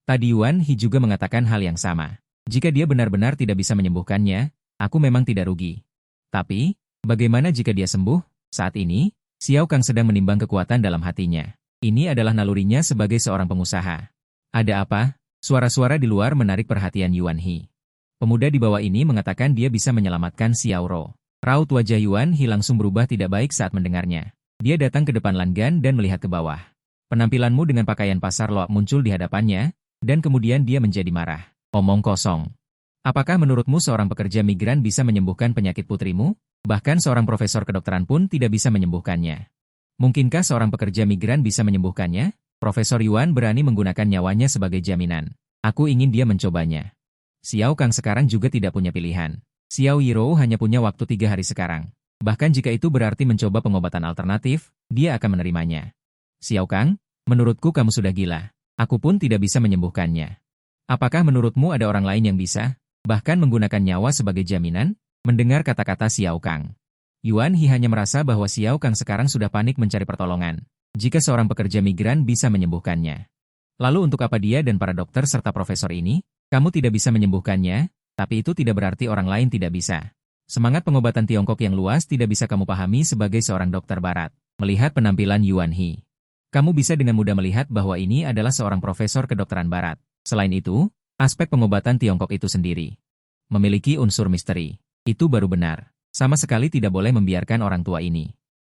Tadi Yuan He juga mengatakan hal yang sama. Jika dia benar-benar tidak bisa menyembuhkannya, aku memang tidak rugi. Tapi, bagaimana jika dia sembuh? Saat ini, Xiao Kang sedang menimbang kekuatan dalam hatinya. Ini adalah nalurinya sebagai seorang pengusaha. Ada apa? Suara-suara di luar menarik perhatian Yuan He. Pemuda di bawah ini mengatakan dia bisa menyelamatkan Xiao Rou. Raut wajah Yuan He langsung berubah tidak baik saat mendengarnya. Dia datang ke depan Langan dan melihat ke bawah. Penampilanmu dengan pakaian pasar loak muncul di hadapannya, dan kemudian dia menjadi marah. Omong kosong. Apakah menurutmu seorang pekerja migran bisa menyembuhkan penyakit putrimu? Bahkan seorang profesor kedokteran pun tidak bisa menyembuhkannya. Mungkinkah seorang pekerja migran bisa menyembuhkannya? Profesor Yuan berani menggunakan nyawanya sebagai jaminan. Aku ingin dia mencobanya. Xiao Kang sekarang juga tidak punya pilihan. Xiao Yirou hanya punya waktu 3 hari sekarang. Bahkan jika itu berarti mencoba pengobatan alternatif, dia akan menerimanya. Xiao Kang, menurutku kamu sudah gila. Aku pun tidak bisa menyembuhkannya. Apakah menurutmu ada orang lain yang bisa? Bahkan menggunakan nyawa sebagai jaminan? Mendengar kata-kata Xiao Kang, Yuan He hanya merasa bahwa Xiao Kang sekarang sudah panik mencari pertolongan. Jika seorang pekerja migran bisa menyembuhkannya. Lalu untuk apa dia dan para dokter serta profesor ini? Kamu tidak bisa menyembuhkannya? Tapi itu tidak berarti orang lain tidak bisa. Semangat pengobatan Tiongkok yang luas tidak bisa kamu pahami sebagai seorang dokter barat. Melihat penampilan Yuan He, kamu bisa dengan mudah melihat bahwa ini adalah seorang profesor kedokteran barat. Selain itu, aspek pengobatan Tiongkok itu sendiri memiliki unsur misteri. Itu baru benar. Sama sekali tidak boleh membiarkan orang tua ini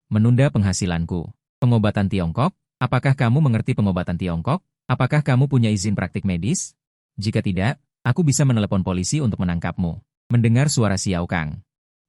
menunda penghasilanku. Pengobatan Tiongkok? Apakah kamu mengerti pengobatan Tiongkok? Apakah kamu punya izin praktik medis? Jika tidak, aku bisa menelepon polisi untuk menangkapmu. Mendengar suara Xiao Kang,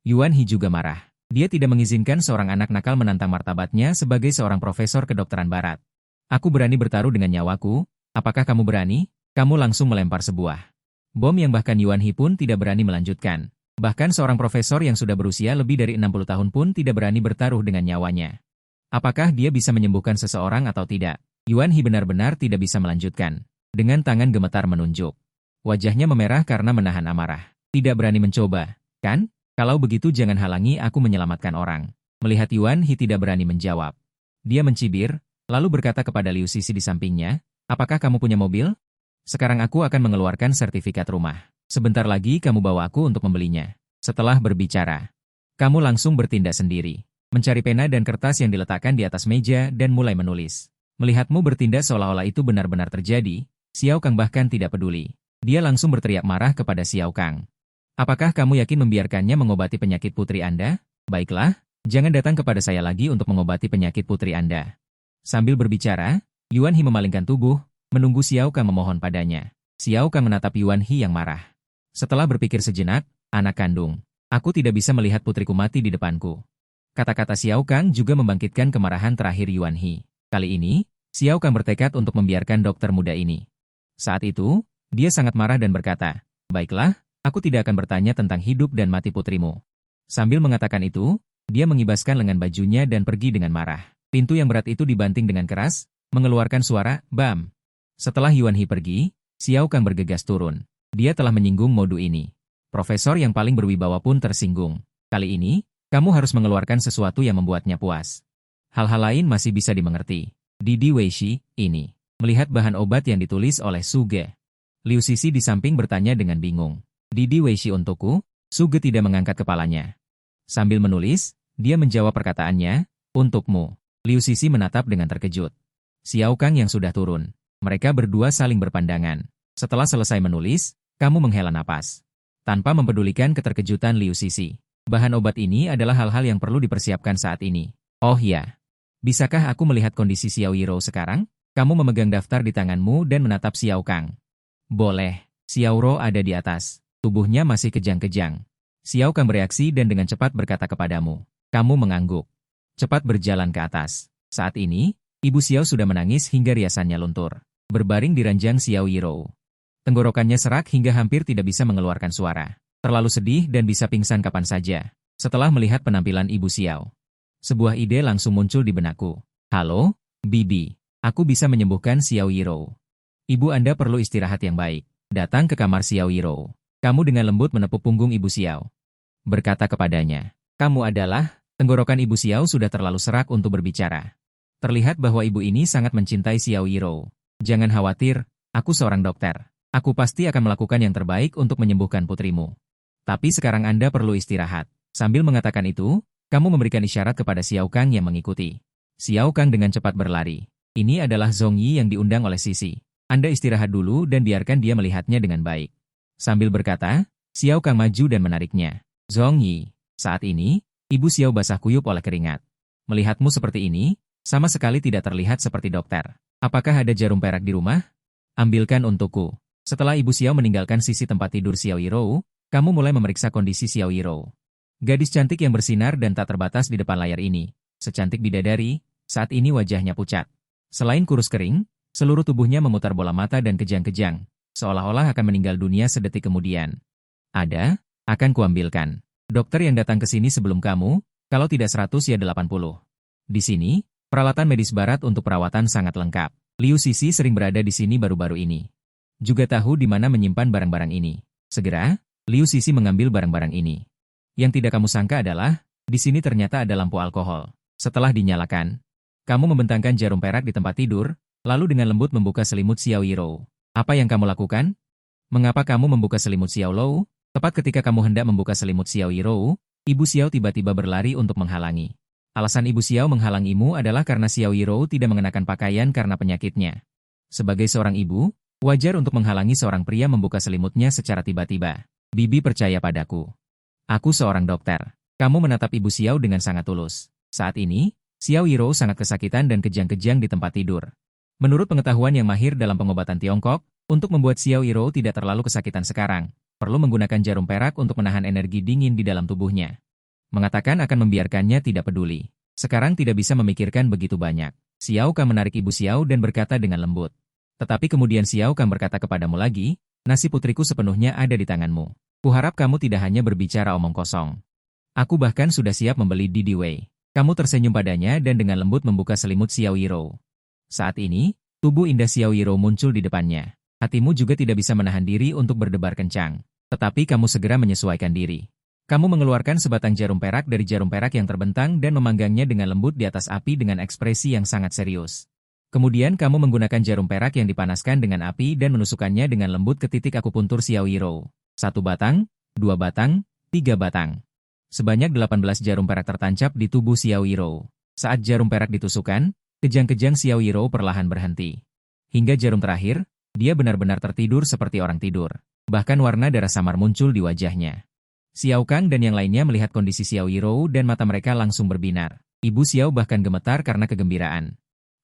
Yuan He juga marah. Dia tidak mengizinkan seorang anak nakal menantang martabatnya sebagai seorang profesor kedokteran barat. Aku berani bertaruh dengan nyawaku. Apakah kamu berani? Kamu langsung melempar sebuah bom yang bahkan Yuan He pun tidak berani melanjutkan. Bahkan seorang profesor yang sudah berusia lebih dari 60 tahun pun tidak berani bertaruh dengan nyawanya. Apakah dia bisa menyembuhkan seseorang atau tidak? Yuan He benar-benar tidak bisa melanjutkan. Dengan tangan gemetar menunjuk. Wajahnya memerah karena menahan amarah. Tidak berani mencoba, kan? Kalau begitu jangan halangi aku menyelamatkan orang. Melihat Yuan He tidak berani menjawab. Dia mencibir, lalu berkata kepada Liu Sisi di sampingnya, apakah kamu punya mobil? Sekarang aku akan mengeluarkan sertifikat rumah. Sebentar lagi kamu bawa aku untuk membelinya. Setelah berbicara, kamu langsung bertindak sendiri. Mencari pena dan kertas yang diletakkan di atas meja dan mulai menulis. Melihatmu bertindak seolah-olah itu benar-benar terjadi, Xiao Kang bahkan tidak peduli. Dia langsung berteriak marah kepada Xiao Kang. Apakah kamu yakin membiarkannya mengobati penyakit putri Anda? Baiklah, jangan datang kepada saya lagi untuk mengobati penyakit putri Anda. Sambil berbicara, Yuan He memalingkan tubuh, menunggu Xiao Kang memohon padanya. Xiao Kang menatap Yuan He yang marah. Setelah berpikir sejenak, anak kandung, aku tidak bisa melihat putriku mati di depanku. Kata-kata Xiao Kang juga membangkitkan kemarahan terakhir Yuan He. Kali ini, Xiao Kang bertekad untuk membiarkan dokter muda ini. Saat itu, dia sangat marah dan berkata, baiklah, aku tidak akan bertanya tentang hidup dan mati putrimu. Sambil mengatakan itu, dia mengibaskan lengan bajunya dan pergi dengan marah. Pintu yang berat itu dibanting dengan keras, mengeluarkan suara, bam. Setelah Yuan He pergi, Xiao Kang bergegas turun. Dia telah menyinggung Modu ini. Profesor yang paling berwibawa pun tersinggung. Kali ini, kamu harus mengeluarkan sesuatu yang membuatnya puas. Hal-hal lain masih bisa dimengerti. Didi Weishi, ini. Melihat bahan obat yang ditulis oleh Suge. Liu Sisi di samping bertanya dengan bingung. Didi Weishi untukku? Suge tidak mengangkat kepalanya. Sambil menulis, dia menjawab perkataannya, untukmu. Liu Sisi menatap dengan terkejut. Xiao Kang yang sudah turun. Mereka berdua saling berpandangan. Setelah selesai menulis, kamu menghela napas. Tanpa mempedulikan keterkejutan Liu Sisi. Bahan obat ini adalah hal-hal yang perlu dipersiapkan saat ini. Oh ya. Bisakah aku melihat kondisi Xiao Yiro sekarang? Kamu memegang daftar di tanganmu dan menatap Xiao Kang. Boleh. Xiao Ro ada di atas. Tubuhnya masih kejang-kejang. Xiao Kang bereaksi dan dengan cepat berkata kepadamu. Kamu mengangguk. Cepat berjalan ke atas. Saat ini, Ibu Xiao sudah menangis hingga riasannya luntur. Berbaring di ranjang Xiao Yiro. Tenggorokannya serak hingga hampir tidak bisa mengeluarkan suara. Terlalu sedih dan bisa pingsan kapan saja. Setelah melihat penampilan Ibu Xiao, sebuah ide langsung muncul di benakku. Halo, Bibi. Aku bisa menyembuhkan Xiao Yiro. Ibu Anda perlu istirahat yang baik. Datang ke kamar Xiao Yiro. Kamu dengan lembut menepuk punggung Ibu Xiao. Berkata kepadanya, kamu adalah, tenggorokan Ibu Xiao sudah terlalu serak untuk berbicara. Terlihat bahwa ibu ini sangat mencintai Xiao Yiro. Jangan khawatir, aku seorang dokter. Aku pasti akan melakukan yang terbaik untuk menyembuhkan putrimu. Tapi sekarang Anda perlu istirahat. Sambil mengatakan itu, kamu memberikan isyarat kepada Xiao Kang yang mengikuti. Xiao Kang dengan cepat berlari. Ini adalah Zhong Yi yang diundang oleh Sisi. Anda istirahat dulu dan biarkan dia melihatnya dengan baik. Sambil berkata, Xiao Kang maju dan menariknya. Zhong Yi, saat ini, Ibu Xiao basah kuyup oleh keringat. Melihatmu seperti ini, sama sekali tidak terlihat seperti dokter. Apakah ada jarum perak di rumah? Ambilkan untukku. Setelah Ibu Xiao meninggalkan sisi tempat tidur Xiao Yiro, kamu mulai memeriksa kondisi Xiao Yiro. Gadis cantik yang bersinar dan tak terbatas di depan layar ini. Secantik bidadari, saat ini wajahnya pucat. Selain kurus kering, seluruh tubuhnya memutar bola mata dan kejang-kejang, seolah-olah akan meninggal dunia sedetik kemudian. Ada, akan kuambilkan. Dokter yang datang ke sini sebelum kamu, kalau tidak 100 ya 80. Di sini, peralatan medis barat untuk perawatan sangat lengkap. Liu Sisi sering berada di sini baru-baru ini. Juga tahu di mana menyimpan barang-barang ini. Segera, Liu Sisi mengambil barang-barang ini. Yang tidak kamu sangka adalah, di sini ternyata ada lampu alkohol. Setelah dinyalakan, kamu membentangkan jarum perak di tempat tidur, lalu dengan lembut membuka selimut Xiao Yiro. Apa yang kamu lakukan? Mengapa kamu membuka selimut Xiao Lou? Tepat ketika kamu hendak membuka selimut Xiao Yirou, Ibu Xiao tiba-tiba berlari untuk menghalangi. Alasan Ibu Xiao menghalangimu adalah karena Xiao Yirou tidak mengenakan pakaian karena penyakitnya. Sebagai seorang ibu, wajar untuk menghalangi seorang pria membuka selimutnya secara tiba-tiba. Bibi percaya padaku. Aku seorang dokter. Kamu menatap Ibu Xiao dengan sangat tulus. Saat ini, Xiao Yirou sangat kesakitan dan kejang-kejang di tempat tidur. Menurut pengetahuan yang mahir dalam pengobatan Tiongkok, untuk membuat Xiao Yirou tidak terlalu kesakitan sekarang, perlu menggunakan jarum perak untuk menahan energi dingin di dalam tubuhnya. Mengatakan akan membiarkannya tidak peduli. Sekarang tidak bisa memikirkan begitu banyak. Xiao Kang menarik Ibu Xiao dan berkata dengan lembut. Tetapi kemudian Xiao Kang berkata kepadamu lagi, nasib putriku sepenuhnya ada di tanganmu. Kuharap kamu tidak hanya berbicara omong kosong. Aku bahkan sudah siap membeli Didi Wei. Kamu tersenyum padanya dan dengan lembut membuka selimut Xiao Yirou. Saat ini, tubuh indah Xiao Yirou muncul di depannya. Hatimu juga tidak bisa menahan diri untuk berdebar kencang. Tetapi kamu segera menyesuaikan diri. Kamu mengeluarkan sebatang jarum perak dari jarum perak yang terbentang dan memanggangnya dengan lembut di atas api dengan ekspresi yang sangat serius. Kemudian kamu menggunakan jarum perak yang dipanaskan dengan api dan menusukkannya dengan lembut ke titik akupuntur Xiao Yirou. 1 batang, 2 batang, 3 batang. Sebanyak 18 jarum perak tertancap di tubuh Xiao Yirou. Saat jarum perak ditusukkan, kejang-kejang Xiao Yirou perlahan berhenti. Hingga jarum terakhir, dia benar-benar tertidur seperti orang tidur. Bahkan warna darah samar muncul di wajahnya. Xiao Kang dan yang lainnya melihat kondisi Xiao Yirou dan mata mereka langsung berbinar. Ibu Xiao bahkan gemetar karena kegembiraan.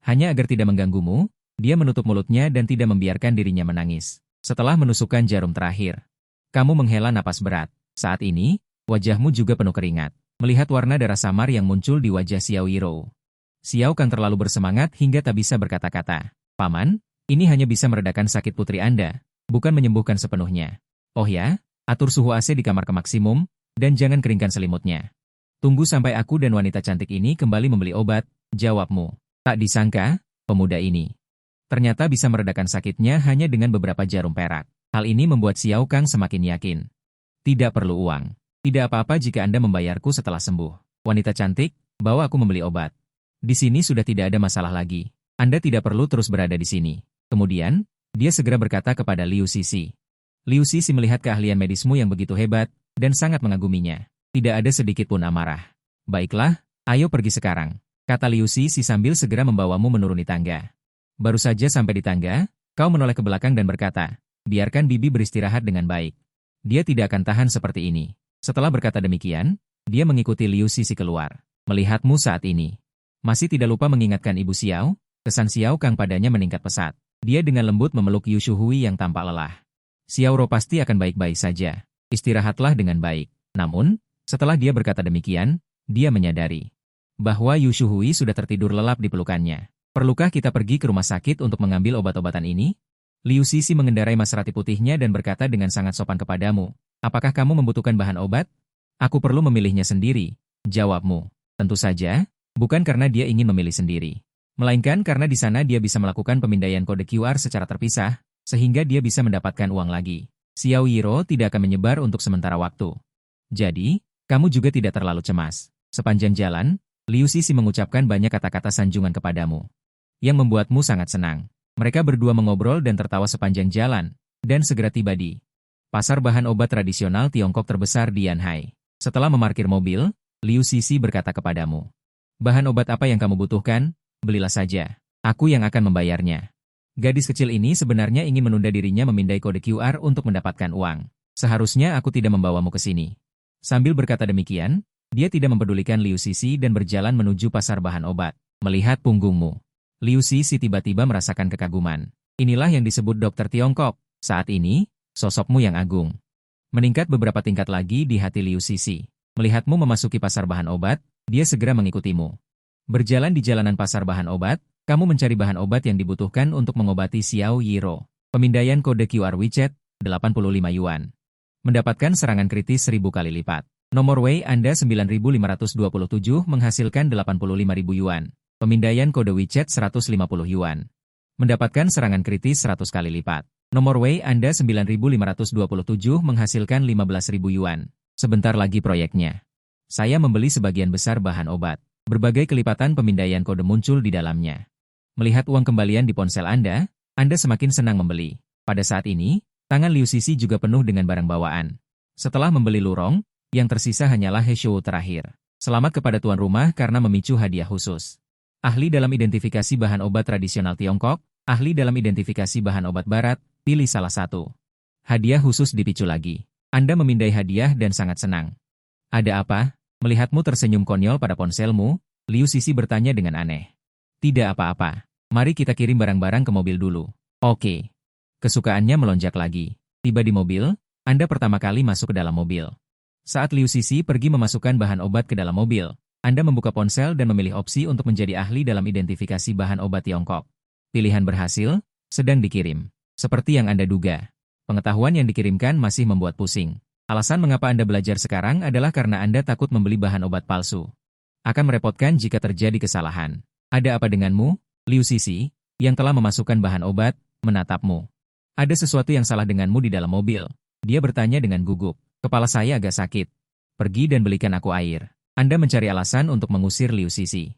Hanya agar tidak mengganggumu, dia menutup mulutnya dan tidak membiarkan dirinya menangis. Setelah menusukkan jarum terakhir, kamu menghela napas berat. Saat ini, wajahmu juga penuh keringat. Melihat warna darah samar yang muncul di wajah Xiao Yirou. Xiao Kang terlalu bersemangat hingga tak bisa berkata-kata. Paman, ini hanya bisa meredakan sakit putri Anda, bukan menyembuhkan sepenuhnya. Oh ya, atur suhu AC di kamar ke maksimum, dan jangan keringkan selimutnya. Tunggu sampai aku dan wanita cantik ini kembali membeli obat, jawabmu. Tak disangka, pemuda ini ternyata bisa meredakan sakitnya hanya dengan beberapa jarum perak. Hal ini membuat Xiao Kang semakin yakin. Tidak perlu uang. Tidak apa-apa jika Anda membayarku setelah sembuh. Wanita cantik, bawa aku membeli obat. Di sini sudah tidak ada masalah lagi. Anda tidak perlu terus berada di sini. Kemudian, dia segera berkata kepada Liu Sisi. Liu Sisi melihat keahlian medismu yang begitu hebat, dan sangat mengaguminya. Tidak ada sedikit pun amarah. Baiklah, ayo pergi sekarang, kata Liu Sisi sambil segera membawamu menuruni tangga. Baru saja sampai di tangga, kau menoleh ke belakang dan berkata, biarkan Bibi beristirahat dengan baik. Dia tidak akan tahan seperti ini. Setelah berkata demikian, dia mengikuti Liu Sisi keluar. Melihatmu saat ini. Masih tidak lupa mengingatkan Ibu Xiao, kesan Xiao Kang padanya meningkat pesat. Dia dengan lembut memeluk Yu Shuhui yang tampak lelah. Xiao Ro pasti akan baik-baik saja. Istirahatlah dengan baik. Namun, setelah dia berkata demikian, dia menyadari bahwa Yu Shuhui sudah tertidur lelap di pelukannya. Perlukah kita pergi ke rumah sakit untuk mengambil obat-obatan ini? Liu Sisi mengendarai Maserati putihnya dan berkata dengan sangat sopan kepadamu. Apakah kamu membutuhkan bahan obat? Aku perlu memilihnya sendiri, jawabmu. Tentu saja, bukan karena dia ingin memilih sendiri. Melainkan karena di sana dia bisa melakukan pemindaian kode QR secara terpisah, sehingga dia bisa mendapatkan uang lagi. Xiao Yirou tidak akan menyebar untuk sementara waktu. Jadi, kamu juga tidak terlalu cemas. Sepanjang jalan, Liu Sisi mengucapkan banyak kata-kata sanjungan kepadamu, yang membuatmu sangat senang. Mereka berdua mengobrol dan tertawa sepanjang jalan, dan segera tiba di pasar bahan obat tradisional Tiongkok terbesar di Yanhai. Setelah memarkir mobil, Liu Sisi berkata kepadamu, bahan obat apa yang kamu butuhkan? Belilah saja. Aku yang akan membayarnya. Gadis kecil ini sebenarnya ingin menunda dirinya memindai kode QR untuk mendapatkan uang. Seharusnya aku tidak membawamu ke sini. Sambil berkata demikian, dia tidak mempedulikan Liu Sisi dan berjalan menuju pasar bahan obat. Melihat punggungmu. Liu Sisi tiba-tiba merasakan kekaguman. Inilah yang disebut dokter Tiongkok. Saat ini, sosokmu yang agung meningkat beberapa tingkat lagi di hati Liu Sisi. Melihatmu memasuki pasar bahan obat, dia segera mengikutimu. Berjalan di jalanan pasar bahan obat, kamu mencari bahan obat yang dibutuhkan untuk mengobati Xiao Yirou. Pemindaian kode QR WeChat, 85 yuan. Mendapatkan serangan kritis 1000 kali lipat. Nomor Wei Anda 9527 menghasilkan 85.000 yuan. Pemindaian kode WeChat 150 yuan. Mendapatkan serangan kritis 100 kali lipat. Nomor Wei Anda 9527 menghasilkan 15.000 yuan. Sebentar lagi proyeknya. Saya membeli sebagian besar bahan obat. Berbagai kelipatan pemindaian kode muncul di dalamnya. Melihat uang kembalian di ponsel Anda semakin senang membeli. Pada saat ini, tangan Liu Sisi juga penuh dengan barang bawaan. Setelah membeli lurong, yang tersisa hanyalah Heshou terakhir. Selamat kepada tuan rumah karena memicu hadiah khusus. Ahli dalam identifikasi bahan obat tradisional Tiongkok, ahli dalam identifikasi bahan obat barat, pilih salah satu. Hadiah khusus dipicu lagi. Anda memindai hadiah dan sangat senang. Ada apa? Melihatmu tersenyum konyol pada ponselmu, Liu Sisi bertanya dengan aneh. Tidak apa-apa. Mari kita kirim barang-barang ke mobil dulu. Oke. Kesukaannya melonjak lagi. Tiba di mobil, Anda pertama kali masuk ke dalam mobil. Saat Liu Sisi pergi memasukkan bahan obat ke dalam mobil, Anda membuka ponsel dan memilih opsi untuk menjadi ahli dalam identifikasi bahan obat Tiongkok. Pilihan berhasil, sedang dikirim. Seperti yang Anda duga. Pengetahuan yang dikirimkan masih membuat pusing. Alasan mengapa Anda belajar sekarang adalah karena Anda takut membeli bahan obat palsu. Akan merepotkan jika terjadi kesalahan. Ada apa denganmu, Liu Sisi, yang telah memasukkan bahan obat, menatapmu. Ada sesuatu yang salah denganmu di dalam mobil. Dia bertanya dengan gugup. Kepala saya agak sakit. Pergi dan belikan aku air. Anda mencari alasan untuk mengusir Liu Sisi.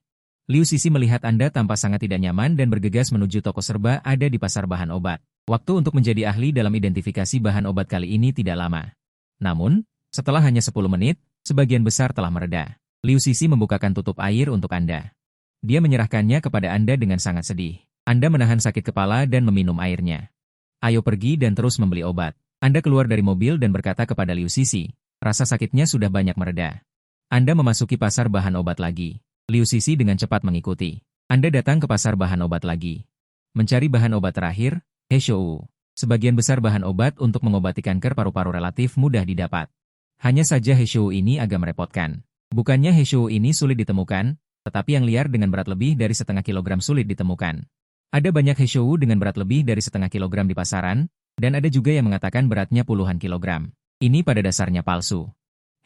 Liu Sisi melihat Anda tampak sangat tidak nyaman dan bergegas menuju toko serba ada di pasar bahan obat. Waktu untuk menjadi ahli dalam identifikasi bahan obat kali ini tidak lama. Namun, setelah hanya 10 menit, sebagian besar telah mereda. Liu Sisi membukakan tutup air untuk Anda. Dia menyerahkannya kepada Anda dengan sangat sedih. Anda menahan sakit kepala dan meminum airnya. Ayo pergi dan terus membeli obat. Anda keluar dari mobil dan berkata kepada Liu Sisi, rasa sakitnya sudah banyak mereda. Anda memasuki pasar bahan obat lagi. Liu Sisi dengan cepat mengikuti. Anda datang ke pasar bahan obat lagi. Mencari bahan obat terakhir, Heshou. Sebagian besar bahan obat untuk mengobati kanker paru-paru relatif mudah didapat. Hanya saja Heshou ini agak merepotkan. Bukannya Heshou ini sulit ditemukan, tetapi yang liar dengan berat lebih dari setengah kilogram sulit ditemukan. Ada banyak Heshou dengan berat lebih dari setengah kilogram di pasaran, dan ada juga yang mengatakan beratnya puluhan kilogram. Ini pada dasarnya palsu.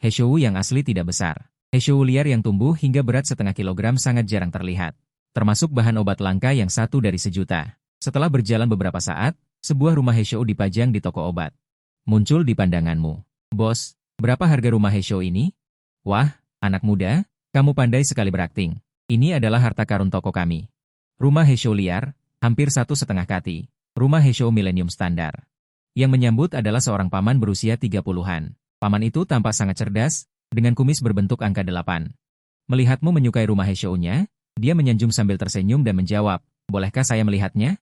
Heshou yang asli tidak besar. Heshou liar yang tumbuh hingga berat setengah kilogram sangat jarang terlihat. Termasuk bahan obat langka yang 1 dari 1.000.000. Setelah berjalan beberapa saat, sebuah rumah Heshou dipajang di toko obat. Muncul di pandanganmu. Bos, berapa harga rumah Heshou ini? Wah, anak muda, kamu pandai sekali berakting. Ini adalah harta karun toko kami. Rumah Heshou liar, hampir 1,5 kati. Rumah Heshou Millennium Standar. Yang menyambut adalah seorang paman berusia 30-an. Paman itu tampak sangat cerdas, dengan kumis berbentuk angka 8. Melihatmu menyukai rumah Heshou-nya, dia menyanjung sambil tersenyum dan menjawab, bolehkah saya melihatnya?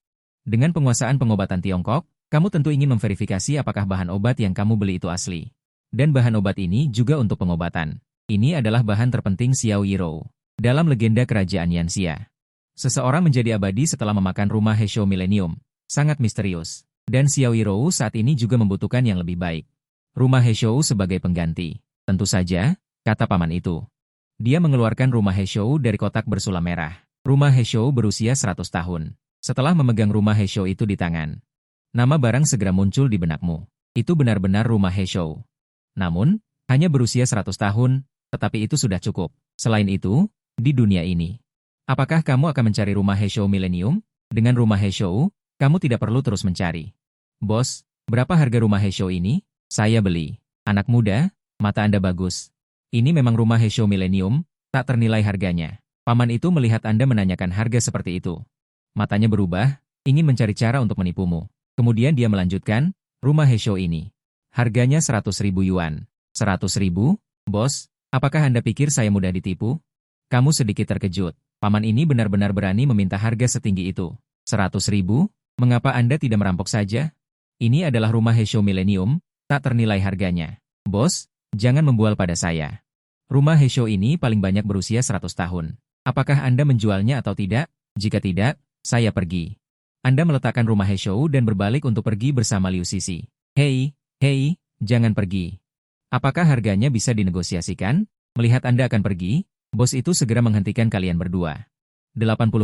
Dengan penguasaan pengobatan Tiongkok, kamu tentu ingin memverifikasi apakah bahan obat yang kamu beli itu asli. Dan bahan obat ini juga untuk pengobatan. Ini adalah bahan terpenting Xiao Yirou. Dalam legenda kerajaan Yanxia. Seseorang menjadi abadi setelah memakan rumah Heshou Millennium. Sangat misterius. Dan Xiao Yirou saat ini juga membutuhkan yang lebih baik. Rumah Heshou sebagai pengganti. Tentu saja, kata paman itu. Dia mengeluarkan rumah Heshou dari kotak bersulam merah. Rumah Heshou berusia 100 tahun. Setelah memegang rumah Heshou itu di tangan, nama barang segera muncul di benakmu. Itu benar-benar rumah Heshou. Namun, hanya berusia 100 tahun, tetapi itu sudah cukup. Selain itu, di dunia ini, apakah kamu akan mencari rumah Heshou Millennium? Dengan rumah Heshou, kamu tidak perlu terus mencari. Bos, berapa harga rumah Heshou ini? Saya beli. Anak muda, mata Anda bagus. Ini memang rumah Heshou Millennium, tak ternilai harganya. Paman itu melihat Anda menanyakan harga seperti itu. Matanya berubah, ingin mencari cara untuk menipumu. Kemudian dia melanjutkan, rumah Heshou ini. Harganya 100.000 yuan. 100.000? Bos, apakah Anda pikir saya mudah ditipu? Kamu sedikit terkejut. Paman ini benar-benar berani meminta harga setinggi itu. 100.000? Mengapa Anda tidak merampok saja? Ini adalah rumah Heshou Millennium, tak ternilai harganya. Bos, jangan membual pada saya. Rumah Heshou ini paling banyak berusia 100 tahun. Apakah Anda menjualnya atau tidak? Jika tidak, saya pergi. Anda meletakkan rumah Heshou dan berbalik untuk pergi bersama Liu Sisi. Hei, jangan pergi. Apakah harganya bisa dinegosiasikan? Melihat Anda akan pergi, bos itu segera menghentikan kalian berdua. 80.000,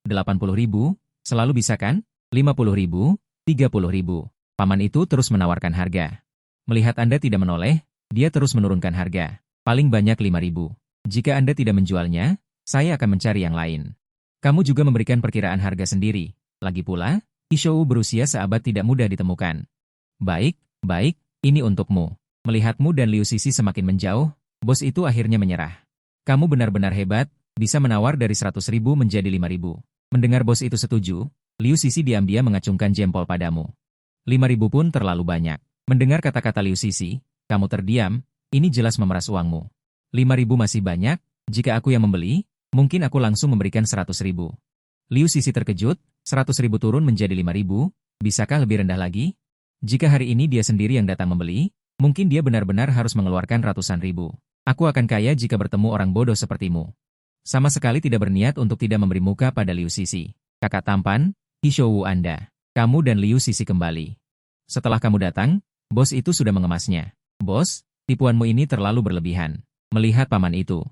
80.000, selalu bisa kan? 50.000, 30.000. Paman itu terus menawarkan harga. Melihat Anda tidak menoleh, dia terus menurunkan harga. Paling banyak 5.000. Jika Anda tidak menjualnya, saya akan mencari yang lain. Kamu juga memberikan perkiraan harga sendiri. Lagi pula, Heshou berusia seabad tidak mudah ditemukan. Baik, ini untukmu. Melihatmu dan Liu Sisi semakin menjauh, bos itu akhirnya menyerah. Kamu benar-benar hebat, bisa menawar dari 100.000 menjadi 5.000. Mendengar bos itu setuju, Liu Sisi diam-diam mengacungkan jempol padamu. 5.000 pun terlalu banyak. Mendengar kata-kata Liu Sisi, kamu terdiam, ini jelas memeras uangmu. 5.000 masih banyak, jika aku yang membeli, mungkin aku langsung memberikan 100.000. Liu Sisi terkejut, 100.000 turun menjadi 5.000, bisakah lebih rendah lagi? Jika hari ini dia sendiri yang datang membeli, mungkin dia benar-benar harus mengeluarkan ratusan ribu. Aku akan kaya jika bertemu orang bodoh sepertimu. Sama sekali tidak berniat untuk tidak memberi muka pada Liu Sisi. Kakak tampan, Hishou Anda. Kamu dan Liu Sisi kembali. Setelah kamu datang, bos itu sudah mengemasnya. Bos, tipuanmu ini terlalu berlebihan. Melihat paman itu,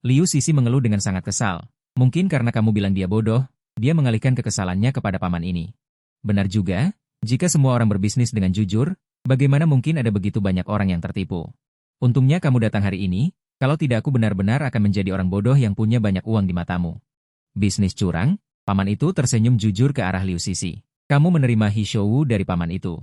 Liu Sisi mengeluh dengan sangat kesal. Mungkin karena kamu bilang dia bodoh, dia mengalihkan kekesalannya kepada paman ini. Benar juga, jika semua orang berbisnis dengan jujur, bagaimana mungkin ada begitu banyak orang yang tertipu? Untungnya kamu datang hari ini, kalau tidak aku benar-benar akan menjadi orang bodoh yang punya banyak uang di matamu. Bisnis curang? Paman itu tersenyum jujur ke arah Liu Sisi. Kamu menerima Hishou dari paman itu.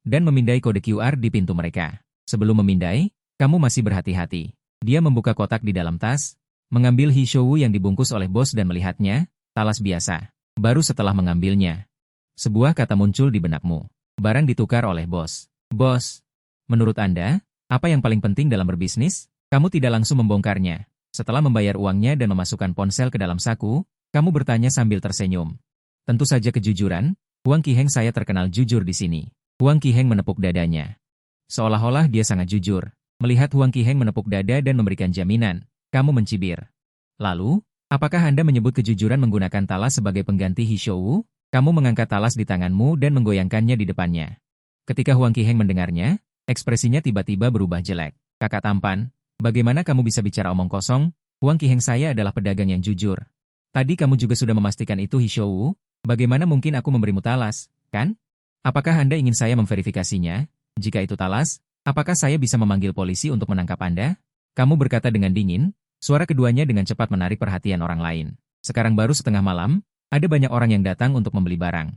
Dan memindai kode QR di pintu mereka. Sebelum memindai, kamu masih berhati-hati. Dia membuka kotak di dalam tas, mengambil Hishou yang dibungkus oleh bos dan melihatnya, talas biasa. Baru setelah mengambilnya, sebuah kata muncul di benakmu. Barang ditukar oleh bos. Bos, menurut Anda, apa yang paling penting dalam berbisnis? Kamu tidak langsung membongkarnya. Setelah membayar uangnya dan memasukkan ponsel ke dalam saku, kamu bertanya sambil tersenyum. Tentu saja kejujuran, Huang Qiheng saya terkenal jujur di sini. Huang Qiheng menepuk dadanya. Seolah-olah dia sangat jujur. Melihat Huang Qiheng menepuk dada dan memberikan jaminan, kamu mencibir. Lalu, apakah Anda menyebut kejujuran menggunakan talas sebagai pengganti Hishou? Kamu mengangkat talas di tanganmu dan menggoyangkannya di depannya. Ketika Huang Qiheng mendengarnya, ekspresinya tiba-tiba berubah jelek. Kakak tampan, bagaimana kamu bisa bicara omong kosong? Huang Qiheng saya adalah pedagang yang jujur. Tadi kamu juga sudah memastikan itu Hishou, bagaimana mungkin aku memberimu talas, kan? Apakah Anda ingin saya memverifikasinya? Jika itu talas, apakah saya bisa memanggil polisi untuk menangkap Anda? Kamu berkata dengan dingin, suara keduanya dengan cepat menarik perhatian orang lain. Sekarang baru setengah malam, ada banyak orang yang datang untuk membeli barang.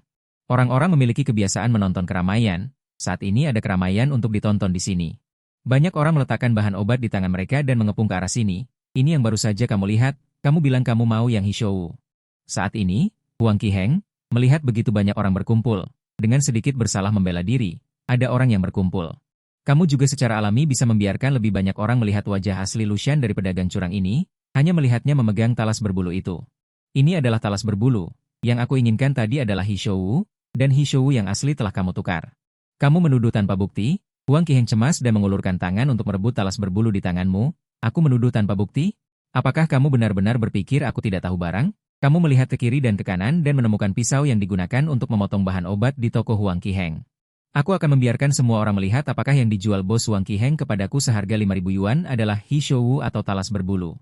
Orang-orang memiliki kebiasaan menonton keramaian, saat ini ada keramaian untuk ditonton di sini. Banyak orang meletakkan bahan obat di tangan mereka dan mengepung ke arah sini. Ini yang baru saja kamu lihat, kamu bilang kamu mau yang Hishou. Saat ini, Huang Qiheng, melihat begitu banyak orang berkumpul, dengan sedikit bersalah membela diri, ada orang yang berkumpul. Kamu juga secara alami bisa membiarkan lebih banyak orang melihat wajah asli Lucian dari pedagang curang ini, hanya melihatnya memegang talas berbulu itu. Ini adalah talas berbulu, yang aku inginkan tadi adalah Hishou, dan Hishou yang asli telah kamu tukar. Kamu menuduh tanpa bukti, Huang Qiheng cemas dan mengulurkan tangan untuk merebut talas berbulu di tanganmu. Aku menuduh tanpa bukti? Apakah kamu benar-benar berpikir aku tidak tahu barang? Kamu melihat ke kiri dan ke kanan dan menemukan pisau yang digunakan untuk memotong bahan obat di toko Huang Qiheng. Aku akan membiarkan semua orang melihat apakah yang dijual bos Huang Qiheng kepadaku seharga 5.000 yuan adalah Hishou atau talas berbulu.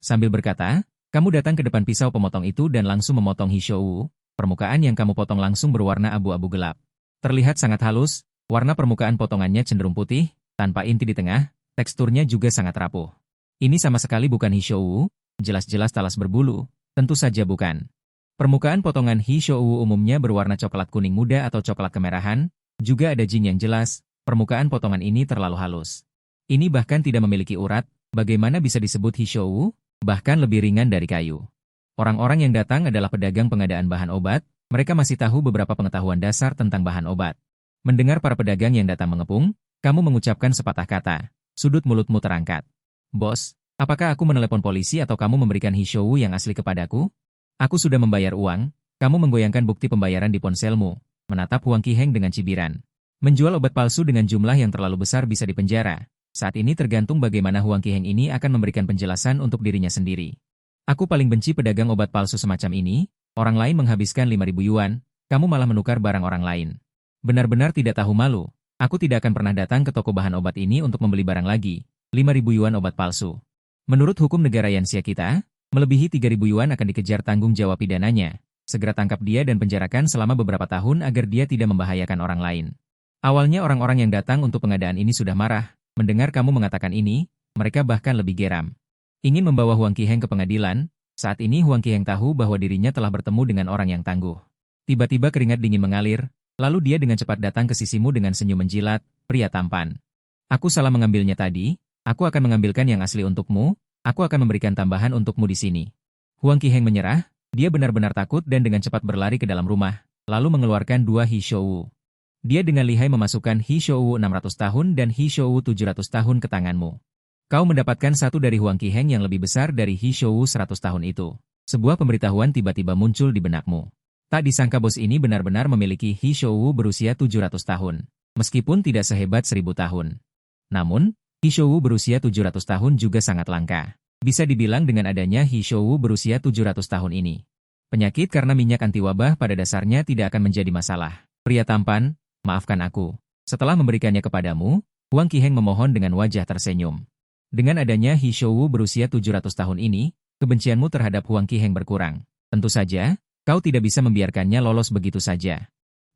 Sambil berkata, kamu datang ke depan pisau pemotong itu dan langsung memotong Hishou. Permukaan yang kamu potong langsung berwarna abu-abu gelap. Terlihat sangat halus, warna permukaan potongannya cenderung putih, tanpa inti di tengah, teksturnya juga sangat rapuh. Ini sama sekali bukan Hishou, jelas-jelas talas berbulu, tentu saja bukan. Permukaan potongan Hishou umumnya berwarna coklat kuning muda atau coklat kemerahan, juga ada jin yang jelas, permukaan potongan ini terlalu halus. Ini bahkan tidak memiliki urat, bagaimana bisa disebut Hishou, bahkan lebih ringan dari kayu. Orang-orang yang datang adalah pedagang pengadaan bahan obat, mereka masih tahu beberapa pengetahuan dasar tentang bahan obat. Mendengar para pedagang yang datang mengepung, kamu mengucapkan sepatah kata, sudut mulutmu terangkat. Bos, apakah aku menelepon polisi atau kamu memberikan Hishou yang asli kepadaku? Aku sudah membayar uang, kamu menggoyangkan bukti pembayaran di ponselmu, menatap Huang Qiheng dengan cibiran. Menjual obat palsu dengan jumlah yang terlalu besar bisa dipenjara. Saat ini tergantung bagaimana Huang Qiheng ini akan memberikan penjelasan untuk dirinya sendiri. Aku paling benci pedagang obat palsu semacam ini, orang lain menghabiskan 5.000 yuan, kamu malah menukar barang orang lain. Benar-benar tidak tahu malu, aku tidak akan pernah datang ke toko bahan obat ini untuk membeli barang lagi. 5.000 yuan obat palsu. Menurut hukum negara Yanxia kita, melebihi 3.000 yuan akan dikejar tanggung jawab pidananya. Segera tangkap dia dan penjarakan selama beberapa tahun agar dia tidak membahayakan orang lain. Awalnya orang-orang yang datang untuk pengadaan ini sudah marah. Mendengar kamu mengatakan ini, mereka bahkan lebih geram. Ingin membawa Huang Qiheng ke pengadilan, saat ini Huang Qiheng tahu bahwa dirinya telah bertemu dengan orang yang tangguh. Tiba-tiba keringat dingin mengalir, lalu dia dengan cepat datang ke sisimu dengan senyum menjilat, pria tampan. Aku salah mengambilnya tadi. Aku akan mengambilkan yang asli untukmu, aku akan memberikan tambahan untukmu di sini. Huang Qiheng menyerah, dia benar-benar takut dan dengan cepat berlari ke dalam rumah, lalu mengeluarkan 2 Hishou. Dia dengan lihai memasukkan He Shouwu 600 tahun dan He Shouwu 700 tahun ke tanganmu. Kau mendapatkan satu dari Huang Qiheng yang lebih besar dari He Shouwu 100 tahun itu. Sebuah pemberitahuan tiba-tiba muncul di benakmu. Tak disangka bos ini benar-benar memiliki He Shouwu berusia 700 tahun. Meskipun tidak sehebat 1000 tahun. Namun, He Shouwu berusia 700 tahun juga sangat langka. Bisa dibilang dengan adanya He Shouwu berusia 700 tahun ini. Penyakit karena minyak anti wabah pada dasarnya tidak akan menjadi masalah. Pria tampan, maafkan aku. Setelah memberikannya kepadamu, Huang Qiheng memohon dengan wajah tersenyum. Dengan adanya He Shouwu berusia 700 tahun ini, kebencianmu terhadap Huang Qiheng berkurang. Tentu saja, kau tidak bisa membiarkannya lolos begitu saja.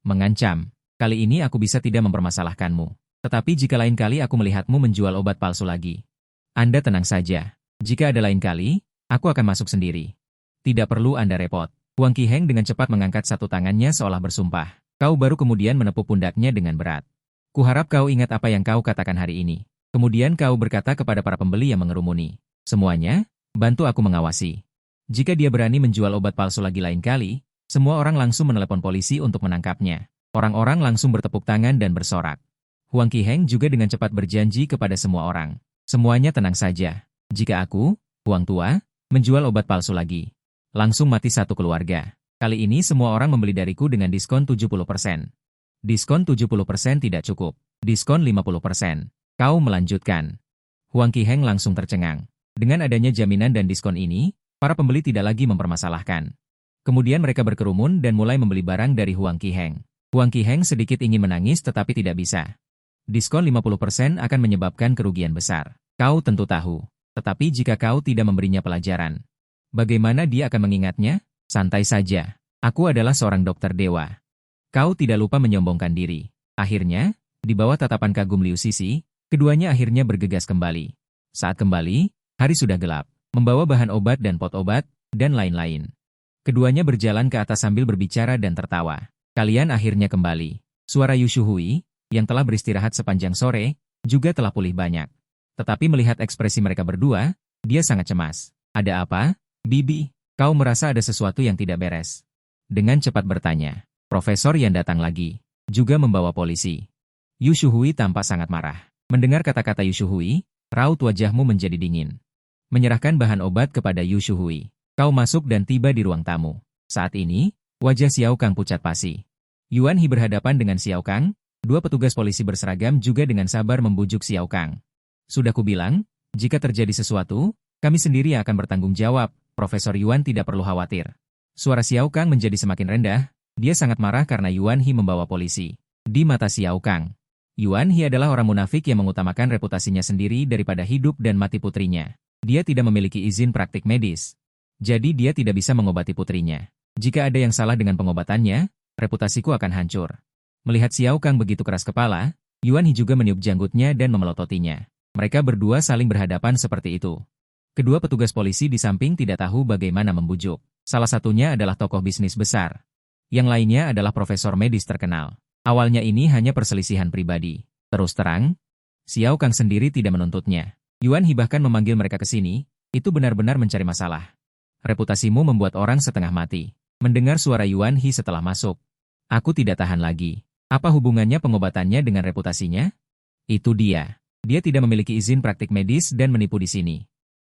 Mengancam, kali ini aku bisa tidak mempermasalahkanmu. Tetapi jika lain kali aku melihatmu menjual obat palsu lagi. Anda tenang saja. Jika ada lain kali, aku akan masuk sendiri. Tidak perlu Anda repot. Huang Qiheng dengan cepat mengangkat satu tangannya seolah bersumpah. Kau baru kemudian menepuk pundaknya dengan berat. Kuharap kau ingat apa yang kau katakan hari ini. Kemudian kau berkata kepada para pembeli yang mengerumuni. Semuanya, bantu aku mengawasi. Jika dia berani menjual obat palsu lagi lain kali, semua orang langsung menelepon polisi untuk menangkapnya. Orang-orang langsung bertepuk tangan dan bersorak. Huang Qiheng juga dengan cepat berjanji kepada semua orang. Semuanya tenang saja. Jika aku, Huang Tua, menjual obat palsu lagi, langsung mati satu keluarga. Kali ini semua orang membeli dariku dengan diskon 70%. Diskon 70% tidak cukup. Diskon 50%. Kau melanjutkan. Huang Qiheng langsung tercengang. Dengan adanya jaminan dan diskon ini, para pembeli tidak lagi mempermasalahkan. Kemudian mereka berkerumun dan mulai membeli barang dari Huang Qiheng. Huang Qiheng sedikit ingin menangis tetapi tidak bisa. Diskon 50% akan menyebabkan kerugian besar. Kau tentu tahu. Tetapi jika kau tidak memberinya pelajaran, bagaimana dia akan mengingatnya? Santai saja. Aku adalah seorang dokter dewa. Kau tidak lupa menyombongkan diri. Akhirnya, di bawah tatapan kagum Liu Sisi, keduanya akhirnya bergegas kembali. Saat kembali, hari sudah gelap, membawa bahan obat dan pot obat, dan lain-lain. Keduanya berjalan ke atas sambil berbicara dan tertawa. Kalian akhirnya kembali. Suara Yu Shuhui, yang telah beristirahat sepanjang sore, juga telah pulih banyak. Tetapi melihat ekspresi mereka berdua, dia sangat cemas. Ada apa, Bibi? Kau merasa ada sesuatu yang tidak beres? Dengan cepat bertanya. Profesor yang datang lagi, juga membawa polisi. Yu Shuhui tampak sangat marah. Mendengar kata-kata Yu Shuhui, raut wajahmu menjadi dingin. Menyerahkan bahan obat kepada Yu Shuhui. Kau masuk dan tiba di ruang tamu. Saat ini, wajah Xiao Kang pucat pasi. Yuan He berhadapan dengan Xiao Kang, dua petugas polisi berseragam juga dengan sabar membujuk Xiao Kang. Sudah kubilang, jika terjadi sesuatu, kami sendiri akan bertanggung jawab, Profesor Yuan tidak perlu khawatir. Suara Xiao Kang menjadi semakin rendah, dia sangat marah karena Yuan He membawa polisi. Di mata Xiao Kang, Yuan He adalah orang munafik yang mengutamakan reputasinya sendiri daripada hidup dan mati putrinya. Dia tidak memiliki izin praktik medis. Jadi dia tidak bisa mengobati putrinya. Jika ada yang salah dengan pengobatannya, reputasiku akan hancur. Melihat Xiao Kang begitu keras kepala, Yuan He juga meniup janggutnya dan memelototinya. Mereka berdua saling berhadapan seperti itu. Kedua petugas polisi di samping tidak tahu bagaimana membujuk. Salah satunya adalah tokoh bisnis besar. Yang lainnya adalah profesor medis terkenal. Awalnya ini hanya perselisihan pribadi. Terus terang, Xiao Kang sendiri tidak menuntutnya. Yuan He bahkan memanggil mereka ke sini, itu benar-benar mencari masalah. Reputasimu membuat orang setengah mati. Mendengar suara Yuan He setelah masuk. Aku tidak tahan lagi. Apa hubungannya pengobatannya dengan reputasinya? Itu dia. Dia tidak memiliki izin praktik medis dan menipu di sini.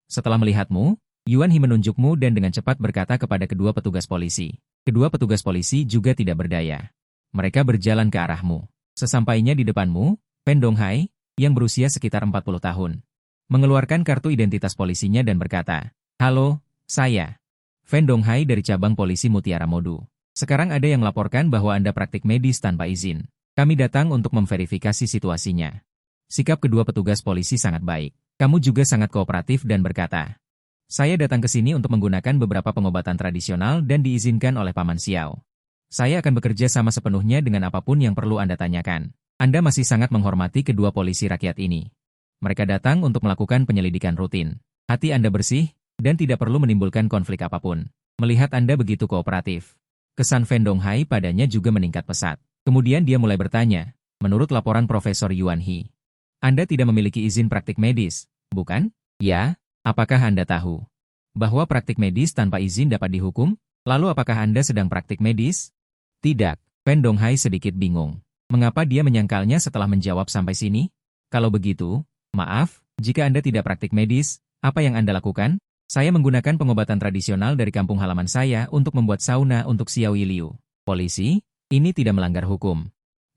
Setelah melihatmu, Yuan He menunjukmu dan dengan cepat berkata kepada kedua petugas polisi. Kedua petugas polisi juga tidak berdaya. Mereka berjalan ke arahmu. Sesampainya di depanmu, Pen Donghai, yang berusia sekitar 40 tahun, mengeluarkan kartu identitas polisinya dan berkata, "Halo, saya Fen Donghai dari cabang polisi Mutiara Modu. Sekarang ada yang melaporkan bahwa Anda praktik medis tanpa izin. Kami datang untuk memverifikasi situasinya." Sikap kedua petugas polisi sangat baik. Kamu juga sangat kooperatif dan berkata, "Saya datang ke sini untuk menggunakan beberapa pengobatan tradisional dan diizinkan oleh Paman Xiao. Saya akan bekerja sama sepenuhnya dengan apapun yang perlu Anda tanyakan." Anda masih sangat menghormati kedua polisi rakyat ini. Mereka datang untuk melakukan penyelidikan rutin. Hati Anda bersih, dan tidak perlu menimbulkan konflik apapun. Melihat Anda begitu kooperatif, kesan Fen Donghai padanya juga meningkat pesat. Kemudian dia mulai bertanya, menurut laporan Profesor Yuan He, Anda tidak memiliki izin praktik medis, bukan? Ya, apakah Anda tahu bahwa praktik medis tanpa izin dapat dihukum? Lalu apakah Anda sedang praktik medis? Tidak, Fen Donghai sedikit bingung. Mengapa dia menyangkalnya setelah menjawab sampai sini? Kalau begitu, maaf, jika Anda tidak praktik medis, apa yang Anda lakukan? Saya menggunakan pengobatan tradisional dari kampung halaman saya untuk membuat sauna untuk Xiao Yiliu. Polisi, ini tidak melanggar hukum.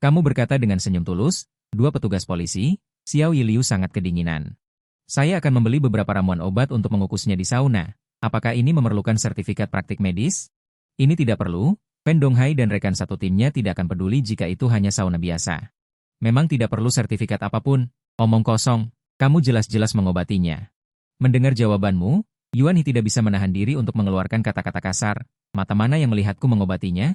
Kamu berkata dengan senyum tulus, dua petugas polisi, Xiao Yiliu sangat kedinginan. Saya akan membeli beberapa ramuan obat untuk mengukusnya di sauna. Apakah ini memerlukan sertifikat praktik medis? Ini tidak perlu, Fan Donghai dan rekan satu timnya tidak akan peduli jika itu hanya sauna biasa. Memang tidak perlu sertifikat apapun, omong kosong, kamu jelas-jelas mengobatinya. Mendengar jawabanmu, Yuan He tidak bisa menahan diri untuk mengeluarkan kata-kata kasar. Mata mana yang melihatku mengobatinya?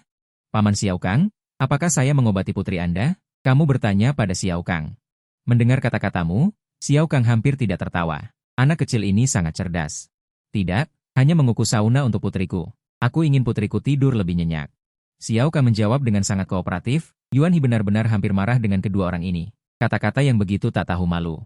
Paman Xiao Kang, apakah saya mengobati putri Anda? Kamu bertanya pada Xiao Kang. Mendengar kata-katamu, Xiao Kang hampir tidak tertawa. Anak kecil ini sangat cerdas. Tidak, hanya mengukus sauna untuk putriku. Aku ingin putriku tidur lebih nyenyak. Xiao Kang menjawab dengan sangat kooperatif. Yuan He benar-benar hampir marah dengan kedua orang ini. Kata-kata yang begitu tak tahu malu.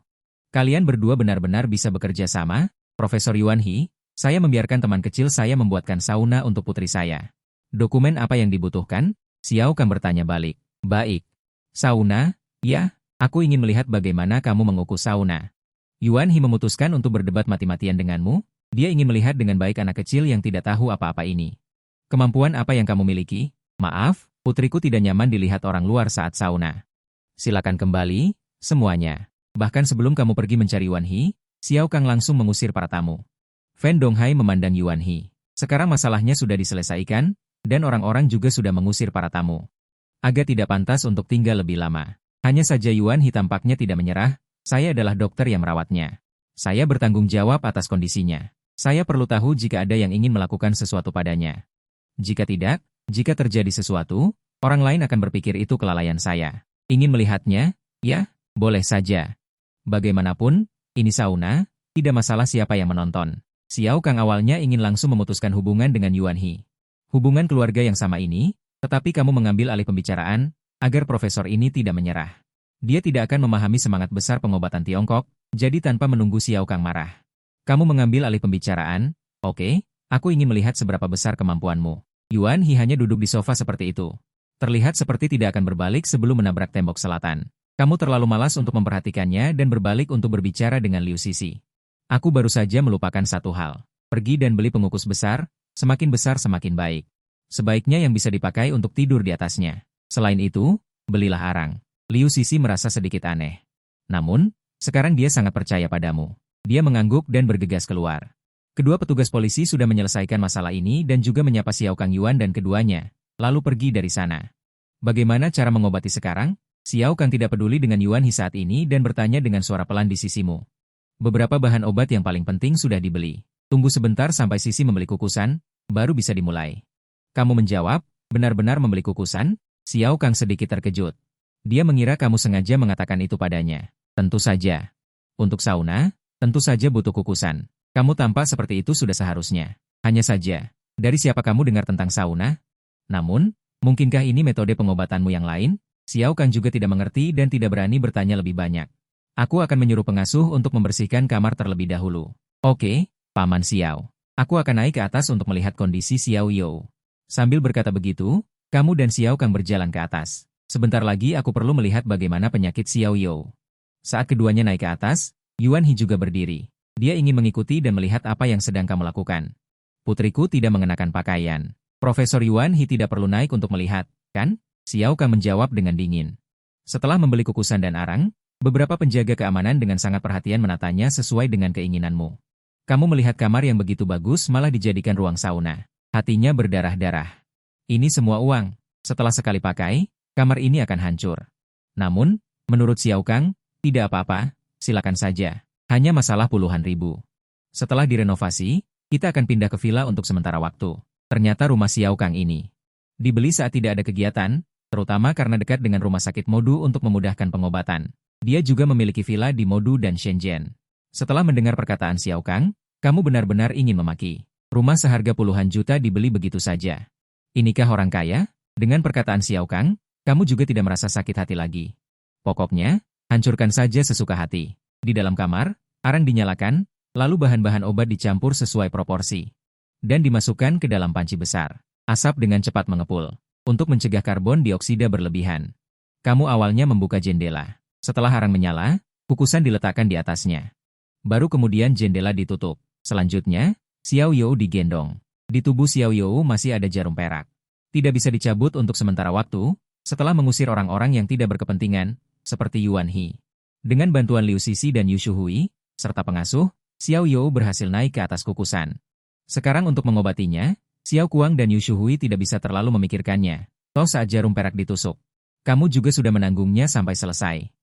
Kalian berdua benar-benar bisa bekerja sama? Profesor Yuan He, saya membiarkan teman kecil saya membuatkan sauna untuk putri saya. Dokumen apa yang dibutuhkan? Xiao Kang bertanya balik. Baik. Sauna? Ya, aku ingin melihat bagaimana kamu mengukus sauna. Yuan He memutuskan untuk berdebat mati-matian denganmu. Dia ingin melihat dengan baik anak kecil yang tidak tahu apa-apa ini. Kemampuan apa yang kamu miliki? Maaf, putriku tidak nyaman dilihat orang luar saat sauna. Silakan kembali, semuanya. Bahkan sebelum kamu pergi mencari Yuan He, Xiao Kang langsung mengusir para tamu. Fan Donghai memandang Yuan He. Sekarang masalahnya sudah diselesaikan, dan orang-orang juga sudah mengusir para tamu. Agak tidak pantas untuk tinggal lebih lama. Hanya saja Yuan He tampaknya tidak menyerah, saya adalah dokter yang merawatnya. Saya bertanggung jawab atas kondisinya. Saya perlu tahu jika ada yang ingin melakukan sesuatu padanya. Jika tidak, jika terjadi sesuatu, orang lain akan berpikir itu kelalaian saya. Ingin melihatnya? Ya, boleh saja. Bagaimanapun, ini sauna, tidak masalah siapa yang menonton. Xiao Kang awalnya ingin langsung memutuskan hubungan dengan Yuan He. Hubungan keluarga yang sama ini, tetapi kamu mengambil alih pembicaraan, agar profesor ini tidak menyerah. Dia tidak akan memahami semangat besar pengobatan Tiongkok, jadi tanpa menunggu Xiao Kang marah. Kamu mengambil alih pembicaraan, oke, aku ingin melihat seberapa besar kemampuanmu. Yuan He hanya duduk di sofa seperti itu. Terlihat seperti tidak akan berbalik sebelum menabrak tembok selatan. Kamu terlalu malas untuk memperhatikannya dan berbalik untuk berbicara dengan Liu Sisi. Aku baru saja melupakan satu hal. Pergi dan beli pengukus besar, semakin besar semakin baik. Sebaiknya yang bisa dipakai untuk tidur di atasnya. Selain itu, belilah arang. Liu Sisi merasa sedikit aneh. Namun, sekarang dia sangat percaya padamu. Dia mengangguk dan bergegas keluar. Kedua petugas polisi sudah menyelesaikan masalah ini dan juga menyapa Xiao Kang Yuan dan keduanya, lalu pergi dari sana. Bagaimana cara mengobati sekarang? Xiao Kang tidak peduli dengan Yuan He saat ini dan bertanya dengan suara pelan di sisimu. Beberapa bahan obat yang paling penting sudah dibeli. Tunggu sebentar sampai Sisi membeli kukusan, baru bisa dimulai. Kamu menjawab, benar-benar membeli kukusan? Xiao Kang sedikit terkejut. Dia mengira kamu sengaja mengatakan itu padanya. Tentu saja. Untuk sauna, tentu saja butuh kukusan. Kamu tampak seperti itu sudah seharusnya. Hanya saja, dari siapa kamu dengar tentang sauna? Namun, mungkinkah ini metode pengobatanmu yang lain? Xiao Kang juga tidak mengerti dan tidak berani bertanya lebih banyak. Aku akan menyuruh pengasuh untuk membersihkan kamar terlebih dahulu. Oke, Paman Xiao. Aku akan naik ke atas untuk melihat kondisi Xiao You. Sambil berkata begitu, kamu dan Xiao Kang berjalan ke atas. Sebentar lagi aku perlu melihat bagaimana penyakit Xiao You. Saat keduanya naik ke atas, Yuan He juga berdiri. Dia ingin mengikuti dan melihat apa yang sedang kamu lakukan. Putriku tidak mengenakan pakaian. Profesor Yuan He tidak perlu naik untuk melihat, kan? Xiao Kang menjawab dengan dingin. Setelah membeli kukusan dan arang, beberapa penjaga keamanan dengan sangat perhatian menatanya sesuai dengan keinginanmu. Kamu melihat kamar yang begitu bagus malah dijadikan ruang sauna. Hatinya berdarah-darah. Ini semua uang. Setelah sekali pakai, kamar ini akan hancur. Namun, menurut Xiao Kang, tidak apa-apa, silakan saja. Hanya masalah puluhan ribu. Setelah direnovasi, kita akan pindah ke villa untuk sementara waktu. Ternyata rumah Xiao Kang ini dibeli saat tidak ada kegiatan, terutama karena dekat dengan rumah sakit Modu untuk memudahkan pengobatan. Dia juga memiliki villa di Modu dan Shenzhen. Setelah mendengar perkataan Xiao Kang, kamu benar-benar ingin memaki. Rumah seharga puluhan juta dibeli begitu saja. Inikah orang kaya? Dengan perkataan Xiao Kang, kamu juga tidak merasa sakit hati lagi. Pokoknya, hancurkan saja sesuka hati. Di dalam kamar, arang dinyalakan, lalu bahan-bahan obat dicampur sesuai proporsi. Dan dimasukkan ke dalam panci besar. Asap dengan cepat mengepul. Untuk mencegah karbon dioksida berlebihan. Kamu awalnya membuka jendela. Setelah harang menyala, kukusan diletakkan di atasnya. Baru kemudian jendela ditutup. Selanjutnya, Xiao You digendong. Di tubuh Xiao You masih ada jarum perak. Tidak bisa dicabut untuk sementara waktu, setelah mengusir orang-orang yang tidak berkepentingan, seperti Yuan He. Dengan bantuan Liu Sisi dan Yu Shuhui, serta pengasuh, Xiao You berhasil naik ke atas kukusan. Sekarang untuk mengobatinya, Xiao Kuang dan Yu Shuhui tidak bisa terlalu memikirkannya. Toh saat jarum perak ditusuk, kamu juga sudah menanggungnya sampai selesai.